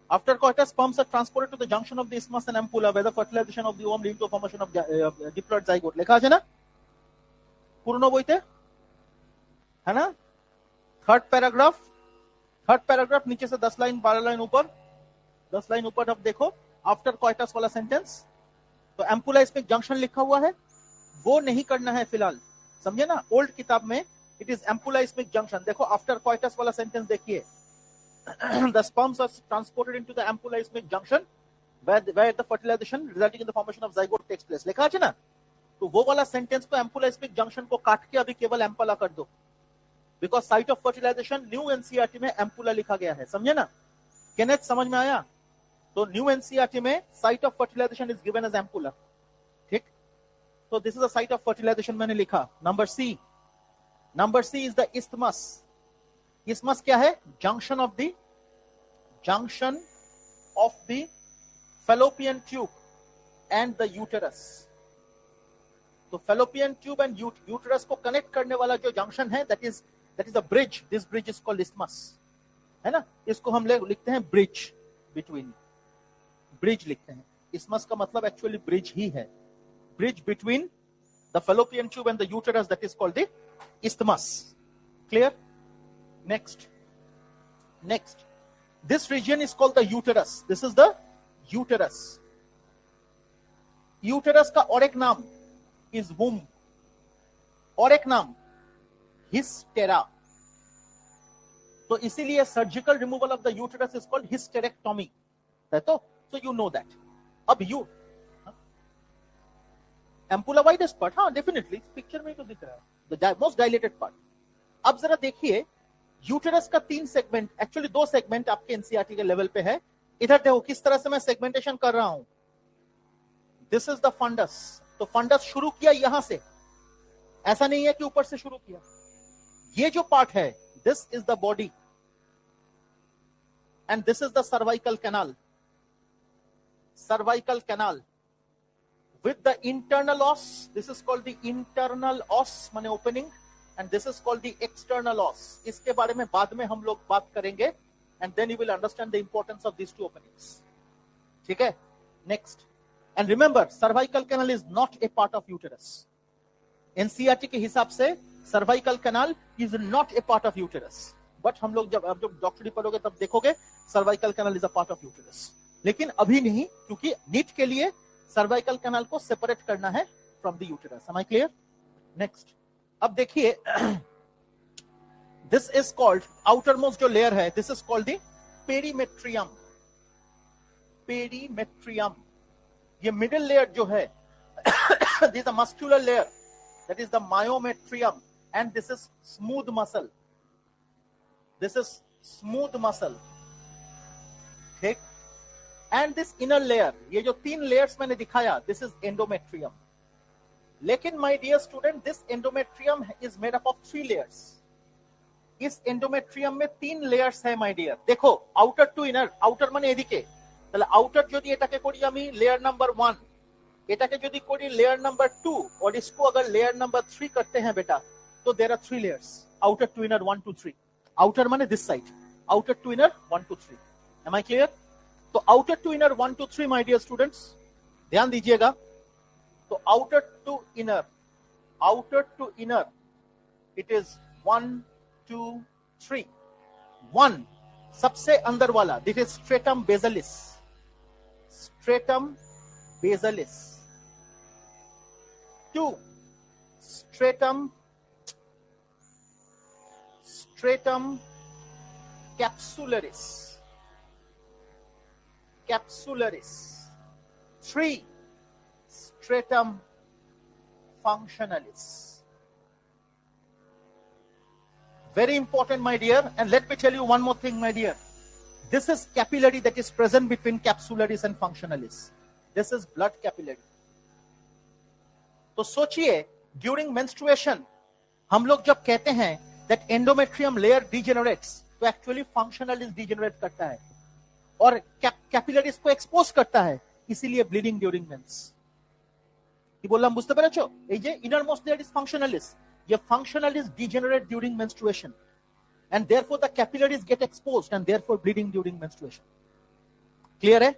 After coitus, sperms are transported to the junction of the isthmus and ampulla, where the fertilization of the ovum leading to formation of diploid zygote. লেখা আছে না পুরনো বইতে, है ना. थर्ड पैराग्राफ नीचे से 10 लाइन 12 लाइन ऊपर, 10 लाइन ऊपर अब देखो आफ्टर कॉइटस वाला सेंटेंस. तो एम्पुला स्पिक जंक्शन लिखा हुआ है, वो नहीं करना है फिलहाल, समझे ना. ओल्ड किताब में it is ampulla speak junction. देखो आफ्टर कॉइटस वाला सेंटेंस देखिए, the sperms are transported into the ampulla isthmic junction where the fertilization resulting in the formation of zygote takes place. लिखा है ना. तो वो वाला सेंटेंस को एम्पुला स्पिक जंक्शन को काट के अभी केवल एम्पुला कर दो, because site of fertilization new NCERT में एम्पुला लिखा गया है. समझे ना केनेथ, समझ में आया? तो न्यू एनसीईआरटी में site of fertilization is given as ampulla. ठीक. तो this is the site of fertilization मैंने लिखा. Number C is the isthmus. isthmus क्या है? Junction of the fallopian tube and the uterus. तो fallopian tube and uterus को connect करने वाला जो जंक्शन है, that is a bridge. This bridge is called isthmus, है ना. इसको हम लिखते हैं ब्रिज बिटवीन, ब्रिज लिखते हैं. isthmus का मतलब एक्चुअली ब्रिज ही है. Bridge between the fallopian tube and the uterus, that is called the isthmus. Clear? Next. This region is called the uterus. This is the uterus. Uterus का और एक नाम is वूम, और एक नाम हिस्टेरा। तो इसीलिए surgical removal of the uterus is called hysterectomy, है तो सो यू नो दैट। अब यू एम्पुला वाइडेस्ट पार्ट, हाँ डेफिनेटली पिक्चर में तो दिख रहा है, द मोस्ट डायलेटेड पार्ट। अब जरा देखिए यूटेरस का 3 सेगमेंट, एक्चुअली 2 सेगमेंट आपके एनसीईआरटी के लेवल पे है। इधर देखो किस तरह से मैं सेगमेंटेशन कर रहा हूं। दिस इज द फंडस, तो फंडस शुरू किया यहां से, ऐसा नहीं है कि ऊपर से शुरू किया। ये जो पार्ट है this is the body and this is the cervical canal, cervical canal with the internal os, this is called the internal os माने opening, and this is called the external os। इसके बारे में बाद में हम लोग बात करेंगे, and then you will understand the importance of these two openings। ठीक है, next, and remember cervical canal is not a part of uterus। NCERT के हिसाब से cervical canal is not a part of uterus, but हम लोग जब डॉक्टरी पढ़ोगे तब देखोगे cervical canal is a part of uterus, लेकिन अभी नहीं, क्योंकि नीट के लिए सर्वाइकल कैनाल को सेपरेट करना है from the uterus. Am I clear? Next, अब देखिए this is called outermost जो लेयर है, this is called the perimetrium. Perimetrium, ये मिडिल लेयर जो है this is the muscular layer, that is the myometrium, and this is smooth muscle, this is smooth muscle, ठीक। And this inner layer, ये जो 3 layers मैंने दिखाया, this is endometrium. लेकिन my dear student, this endometrium is made up of 3 layers. इस endometrium में 3 layers है my dear. देखो आउटर टू इनर, आउटर মানে এদিকে, তাহলে আউটার যদি এটাকে করি আমি লেয়ার নাম্বার 1, এটাকে যদি করি লেয়ার নাম্বার 2, और इसको अगर लेयर नंबर 3 करते हैं बेटा, तो there are 3 layers, outer to inner 1 2 3। Outer माने this side, outer to inner 1 2 3। Am I clear? तो outer to inner 1 2 3 my dear students, ध्यान दीजिएगा। तो outer to inner, outer to inner it is 1 2 3। 1 सबसे अंदर वाला, this is stratum basilis, stratum basilis. 2 stratum, stratum capsularis, capsularis। 3 stratum functionalis। Very important my dear, and let me tell you one more thing my dear, this is capillary that is present between capsularis and functionalis, this is blood capillary। तो सोचिए during menstruation हम लोग जब कहते हैं that endometrium layer degenerates, तो actually functionalis degenerate करता है और ক্যাপিলারিস को एक्सपोज करता है, इसीलिए ब्लीडिंग ड्यूरिंग मेंस। কি বললাম বুঝতে পেরেছো? এই যে ইনার মোস্ট লেয়ার ইজ ফাংশনালিস, ये functionalis degenerate during menstruation and therefore the capillaries get exposed and therefore bleeding during menstruation। clear है?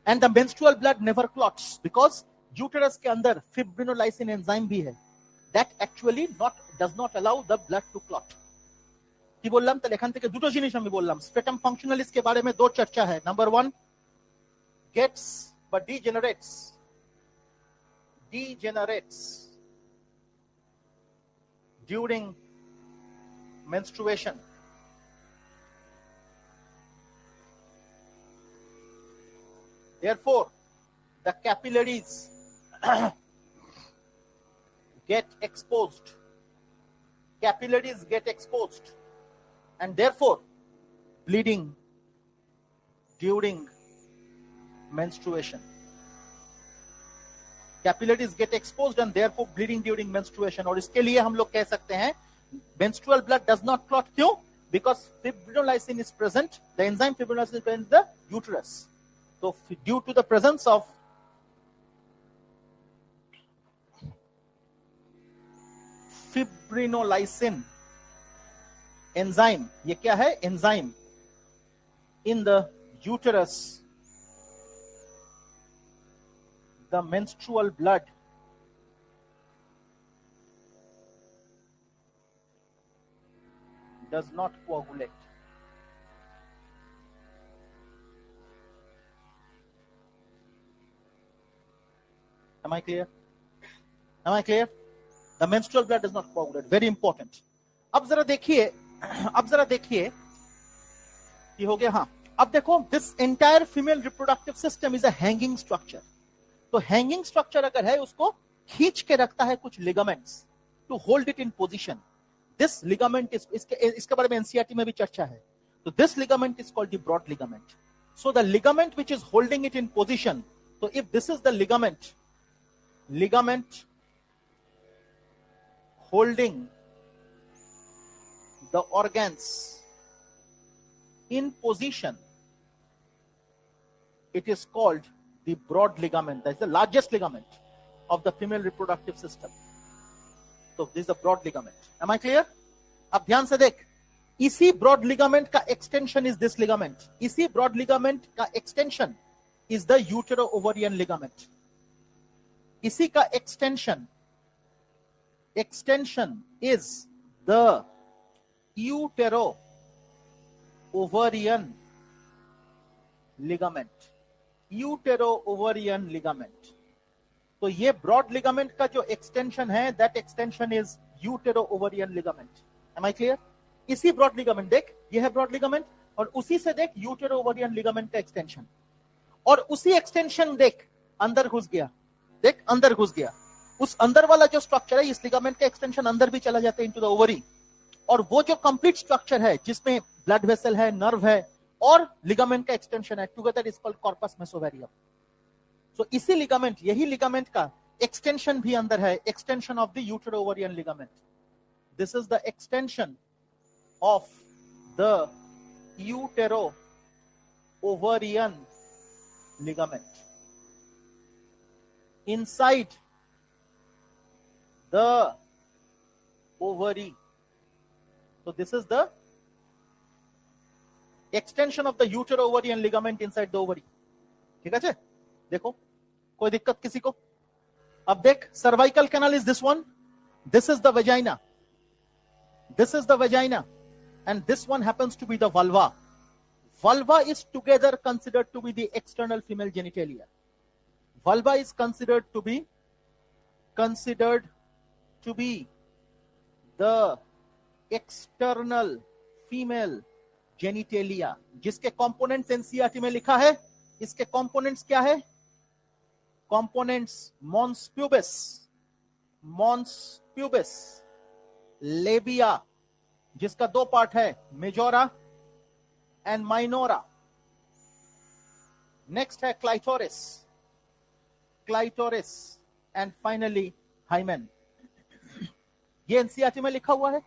And the menstrual blood never clots because uterus के अंदर fibrinolysin enzyme भी है that actually does not allow the blood to clot। কি বললাম? তাহলে এখান থেকে দুটো জিনিস আমি বললাম। স্ট্রেটাম ফাংশনালিস के बारे में 2 चर्चा है। Number 1 gets but degenerates during menstruation। Therefore the capillaries get exposed, capillaries get exposed and therefore bleeding during menstruation। capillaries get exposed and therefore bleeding during menstruation। और इसके लिए हम लोग कह सकते हैं menstrual blood does not clot। क्यों? Because fibrinolysin is present, the enzyme fibrinolysin is present in the uterus। So due to the presence of fibrinolysin enzyme, ये क्या है? enzyme in the uterus, the menstrual blood does not coagulate। Am I clear? Am I clear? The menstrual blood is not coagulated. Very important. अब जरा देखिए ये हो गया. हाँ, अब देखो, this entire female reproductive system is a hanging structure. तो hanging structure अगर है, उसको खींच के रखता है कुछ ligaments to hold it in position. This ligament is, इसके बारे में एनसीईआरटी में भी चर्चा है. So this ligament is called the broad ligament. So the ligament which is holding it in position. So if this is the ligament holding the organs in position, it is called the broad ligament. That is the largest ligament of the female reproductive system. So this is the broad ligament. Am I clear? अब ध्यान से देख, इसी broad ligament का extension is this ligament. इसी broad ligament का extension is the utero-ovarian ligament. इसी का extension is the utero-ovarian ligament. Utero-ovarian ligament. तो ये broad ligament का जो extension है, that extension is utero-ovarian ligament. Am I clear? इसी broad ligament देख, ये है broad ligament, और उसी से देख utero-ovarian ligament का extension, और उसी extension देख अंदर घुस गया, देख अंदर घुस गया. उस अंदर वाला जो स्ट्रक्चर है, इस लिगामेंट का एक्सटेंशन अंदर भी चला जाता है इनटू द ओवरी, और वो जो कंप्लीट स्ट्रक्चर है जिसमें ब्लड वेसल है, नर्व है और लिगामेंट का एक्सटेंशन है, together is called corpus mesovarium. So इसी लिगामेंट, यही लिगामेंट का एक्सटेंशन भी अंदर है, extension of the utero ovarian ligament. This is the extension of the utero ovarian ligament inside the ovary. So this is the extension of the utero-ovarian ligament inside the ovary. ठीक है? देखो, कोई दिक्कत किसी को? अब देख, cervical canal is this one. This is the vagina. This is the vagina, and this one happens to be the vulva. Vulva is together considered to be the external female genitalia. Vulva is considered to be the external female genitalia. जिसके components NCERT में लिखा है, इसके components क्या है? Components mons pubis, labia, जिसका दो part है, majora and minora. Next है clitoris, and finally hymen. ये एनसीईआरटी में लिखा हुआ है,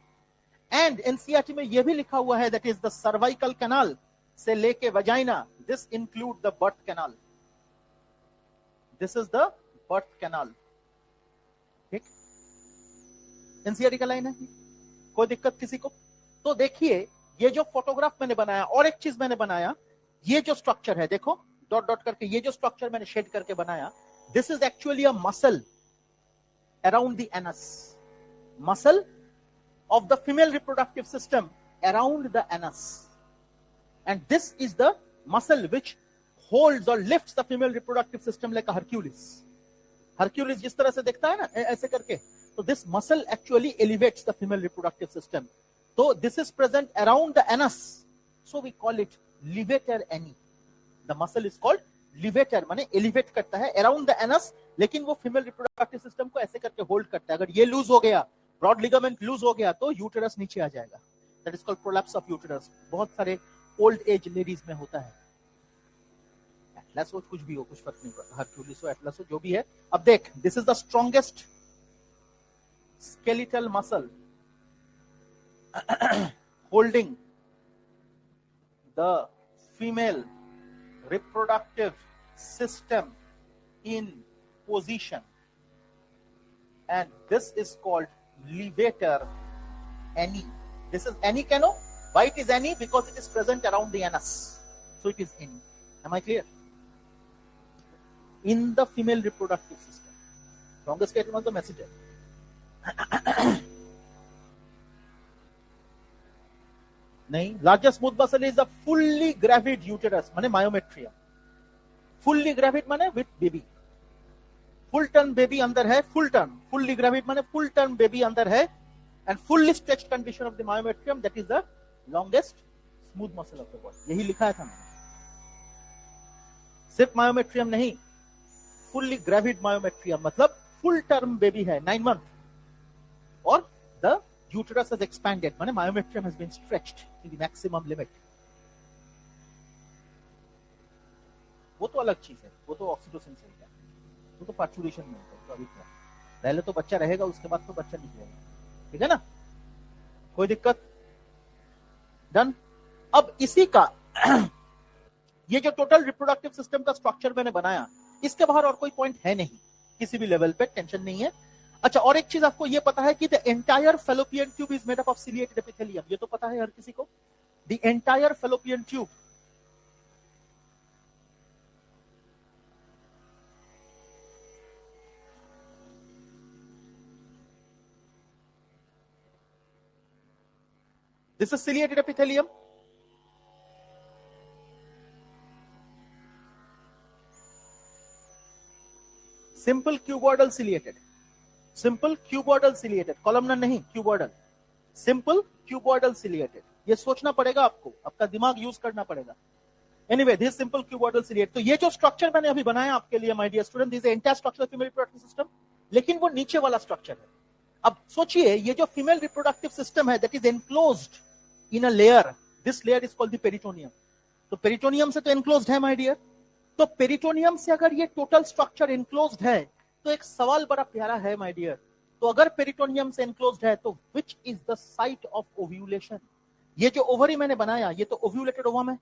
एंड एनसीईआरटी में ये भी लिखा हुआ है that is the cervical canal से लेके vagina, this include the birth canal. This is the birth canal. ठीक, एनसीईआरटी का लाइन है, कोई दिक्कत किसी को? तो देखिए, ये जो फोटोग्राफ मैंने बनाया, और एक चीज मैंने बनाया, ये जो स्ट्रक्चर है, देखो डॉट डॉट करके, ये जो स्ट्रक्चर मैंने शेड करके बनाया, this is actually a muscle around the anus. Muscle of the female reproductive system around the anus, and this is the muscle which holds or lifts the female reproductive system like a Hercules जिस तरह से दिखता है ना, ऐसे करके. So this muscle actually elevates the female reproductive system. So this is present around the anus, so we call it levator ani. The muscle is called levator, माने elevate करता है around the anus, लेकिन वो female reproductive system को ऐसे करके hold करता है. अगर ये lose हो गया, broad ligament lose हो गया, तो uterus नीचे आ जाएगा. That is called prolapse of uterus. बहुत सारे old age ladies में होता है. Atlas हो, कुछ भी हो, कुछ फर्क नहीं पड़ता, Hercules हो, Atlas हो, जो भी है. अब देख, this is the strongest skeletal muscle holding the female reproductive system in position, and this is called levator ani. This is ani cano. Why it is ani? Because it is present around the anus, so it is ani. Am I clear? In the female reproductive system, strongest skeletal muscle, message है. नहीं, largest smooth muscle is a fully gravid uterus, माने myometrium. Fully gravid माने with baby. Full term baby अंदर है, full term, fully gravid माने full term baby अंदर है, and fully stretched condition of the myometrium, that is the longest smooth muscle of the body. यही लिखा है था मैंने, सिर्फ मायोमेट्रियम नहीं, फुल्ली ग्रेविड मायोमेट्रियम मतलब फुल टर्म बेबी है, 9 मंथ, और द यूटेरस हैज एक्सपैंडेड माने myometrium has been stretched to the maximum limit. वो तो अलग चीज है, वो तो ऑक्सीटोसिन से होता है, वो तो पार्चुरेशन में होता है, तो अभी क्या, पहले तो बच्चा रहेगा, उसके बाद तो बच्चा निकलेगा, ठीक है ना, कोई दिक्कत? डन। अब इसी का ये जो टोटल रिप्रोडक्टिव सिस्टम का स्ट्रक्चर मैंने बनाया, इसके बाहर और कोई पॉइंट है नहीं किसी भी लेवल पे, टेंशन नहीं है। अच्छा, और एक चीज आपको ये पता है कि the entire fallopian tube is made up of ciliated epithelium, ये तो पता है हर किसी को, the entire fallopian tube. This is ciliated epithelium. Simple cuboidal ciliated. Simple cuboidal ciliated. Columnar नहीं, cuboidal. Simple cuboidal ciliated. ये सोचना पड़ेगा आपको, आपका दिमाग यूज करना पड़ेगा। Anyway, this is simple cuboidal ciliated. तो ये जो स्ट्रक्चर मैंने अभी बनाया आपके लिए, my dear student, this is the entire structure of female reproductive system. लेकिन वो नीचे वाला स्ट्रक्चर है। अब सोचिए, ये जो फीमेल रिप्रोडक्टिव सिस्टम है, that is enclosed in a layer. This layer is called the peritoneum. तो पेरिटोनियम से तो enclosed है my dear। तो पेरिटोनियम से अगर ये टोटल स्ट्रक्चर enclosed है, तो एक सवाल बड़ा प्यारा है my dear। तो अगर पेरिटोनियम से enclosed है, तो which is the site of ovulation? ये जो ओवरी मैंने बनाया, ये तो ओव्यूलेटेड ओवम है।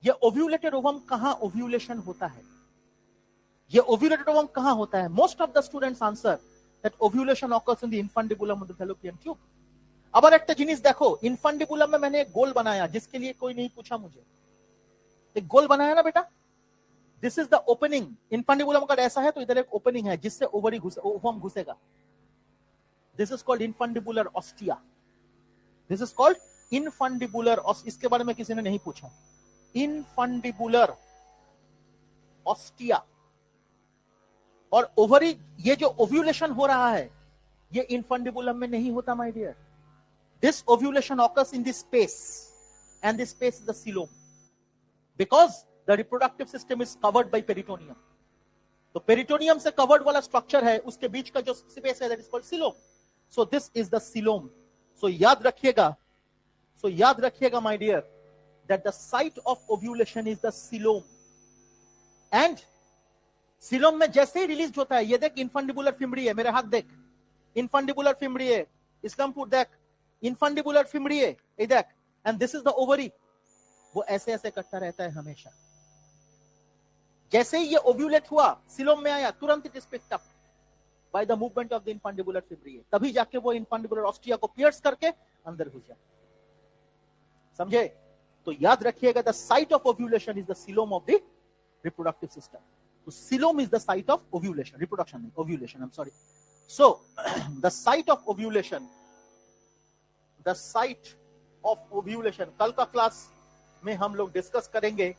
ये ओव्यूलेटेड ओवम कहां ओव्यूलेशन होता है? ये ओव्यूलेटेड ओवम कहां होता है? Most of the students answer that ovulation occurs in the infundibulum of the fallopian tube. अब एक जिनिस देखो, इन्फंडिबुलम में मैंने एक गोल बनाया, जिसके लिए कोई नहीं पूछा मुझे, एक गोल बनाया ना बेटा, this is the opening. Infundibulum अगर ऐसा है तो इधर एक ओपनिंग है जिससे ओवरी ओवम घुसेगा। This is called infundibular ostia. This is called infundibular, इसके बारे में किसी ने नहीं पूछा। इन्फंडिबुलर ऑस्टिया। और ओवरी, ये जो ओव्यूलेशन हो रहा है, ये इन्फंडिबुलम में नहीं होता my dear. This ovulation occurs in this space, and this space is the coelom, because the reproductive system is covered by peritoneum. तो peritoneum से covered वाला structure है, उसके बीच का जो space है, that is called coelom. So this is the coelom. So याद रखिएगा my dear, that the site of ovulation is the coelom. And coelom में जैसे ही रिलीज होता है, ये देख इन्फंडिबुलर फिमरी है, मेरे हाथ देख, इन्फंडिबुलर फिमरी है, इस्लामपुर देख, इन्फंडिबुलर फिमरी है, देख, and this is the ovary. वो ऐसे ऐसे करता रहता है हमेशा। जैसे ही ये ओव्यूलेट हुआ, सीलोम में आया, तुरंत it is picked up by the movement of the infundibular fimbriae, तभी जाके वो इन्फंडिबुलर ऑस्टिया को पियर्स करके अंदर घुस जाए। समझे? तो याद रखिएगा, the site of ovulation is the coelom of the reproductive system. तो coelom is the site of ovulation, reproduction नहीं, ovulation, I am sorry. So the site of ovulation, the site of ovulation, कल का class में हम लोग discuss करेंगे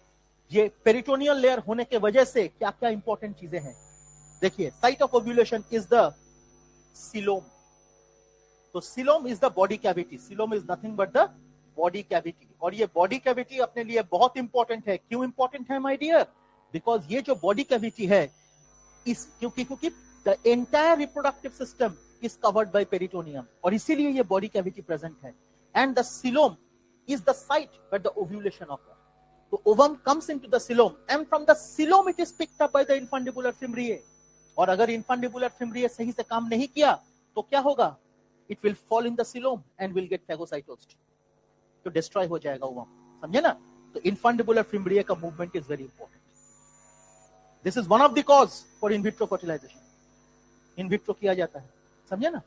ये peritoneal layer होने के वजह से क्या क्या इंपॉर्टेंट चीजें हैं। देखिए, site of ovulation is the coelom. तो coelom is the body cavity, coelom is nothing but the body cavity. और ये बॉडी कैविटी अपने लिए बहुत इंपॉर्टेंट है। क्यों इंपॉर्टेंट है माय डियर? बिकॉज ये जो बॉडी कैविटी है, क्योंकि the entire reproductive system is covered by peritoneum, और इसीलिए ये बॉडी कैविटी प्रेजेंट है। And the coelom is the site where the ovulation occurs. So ovum comes into the coelom, and from the coelom it is picked up by the infundibular fimbriae. और अगर infundibular fimbriae सही से काम नहीं किया तो क्या होगा? It will fall in the coelom and will get phagocytosed. तो destroy हो जाएगा ovum, समझे ना? तो infundibular fimbriae का movement is very important. This is one of the cause for in vitro fertilization. In vitro किया जाता है, समझे ना?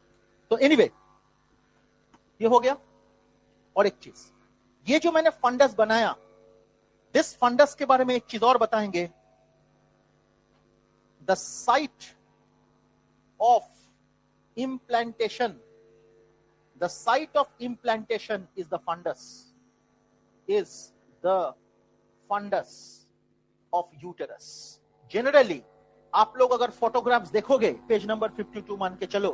तो anyway, ये हो गया। और एक चीज, ये जो मैंने फंडस बनाया, दिस फंडस के बारे में एक चीज और बताएंगे। The site of implantation, the site of implantation is the fundus, is the fundus of uterus. Generally, आप लोग अगर फोटोग्राफ्स देखोगे, पेज नंबर 52 मान के चलो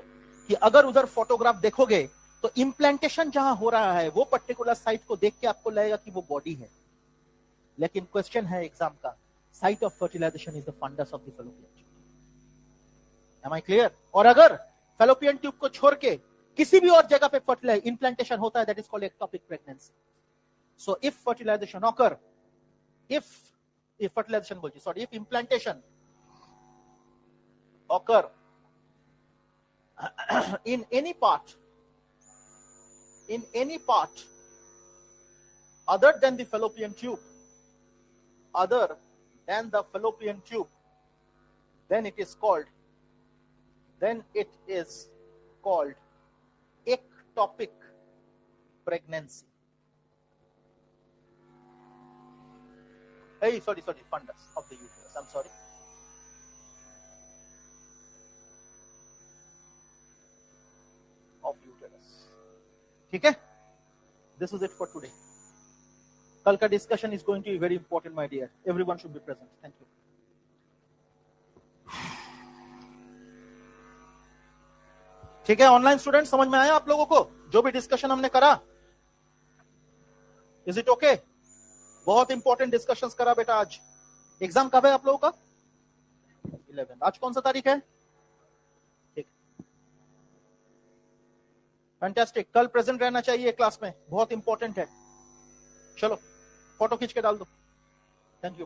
कि अगर उधर फोटोग्राफ देखोगे तो इम्प्लांटेशन जहां हो रहा है वो पर्टिकुलर साइट को देख के आपको लगेगा कि वो बॉडी है, लेकिन क्वेश्चन है एग्जाम का, site of fertilization is the fundus of the fallopian tube. Am I clear? और अगर फैलोपियन ट्यूब को छोड़ के किसी भी और जगह पे फर्टिलाइज इम्प्लांटेशन होता है, that is called ectopic pregnancy. So if fertilization occur, if fertilization bolchi, sorry, if implantation occur in any part other than the fallopian tube, then it is called ectopic pregnancy. Hey, sorry, fundus of the uterus. I'm sorry. Of uterus. ठीक है? This is it for today. कल का discussion is going to be very important, my dear. Everyone should be present. Thank you. ठीक है, online student, समझ में आया आप लोगों को जो भी डिस्कशन हमने करा? Is it okay? बहुत इंपॉर्टेंट डिस्कशंस करा बेटा आज। एग्जाम कब है आप लोगों का? 11। आज कौन सा तारीख है? ठीक, फैंटास्टिक। कल प्रेजेंट रहना चाहिए क्लास में, बहुत इंपॉर्टेंट है। चलो फोटो खींच के डाल दो। Thank you.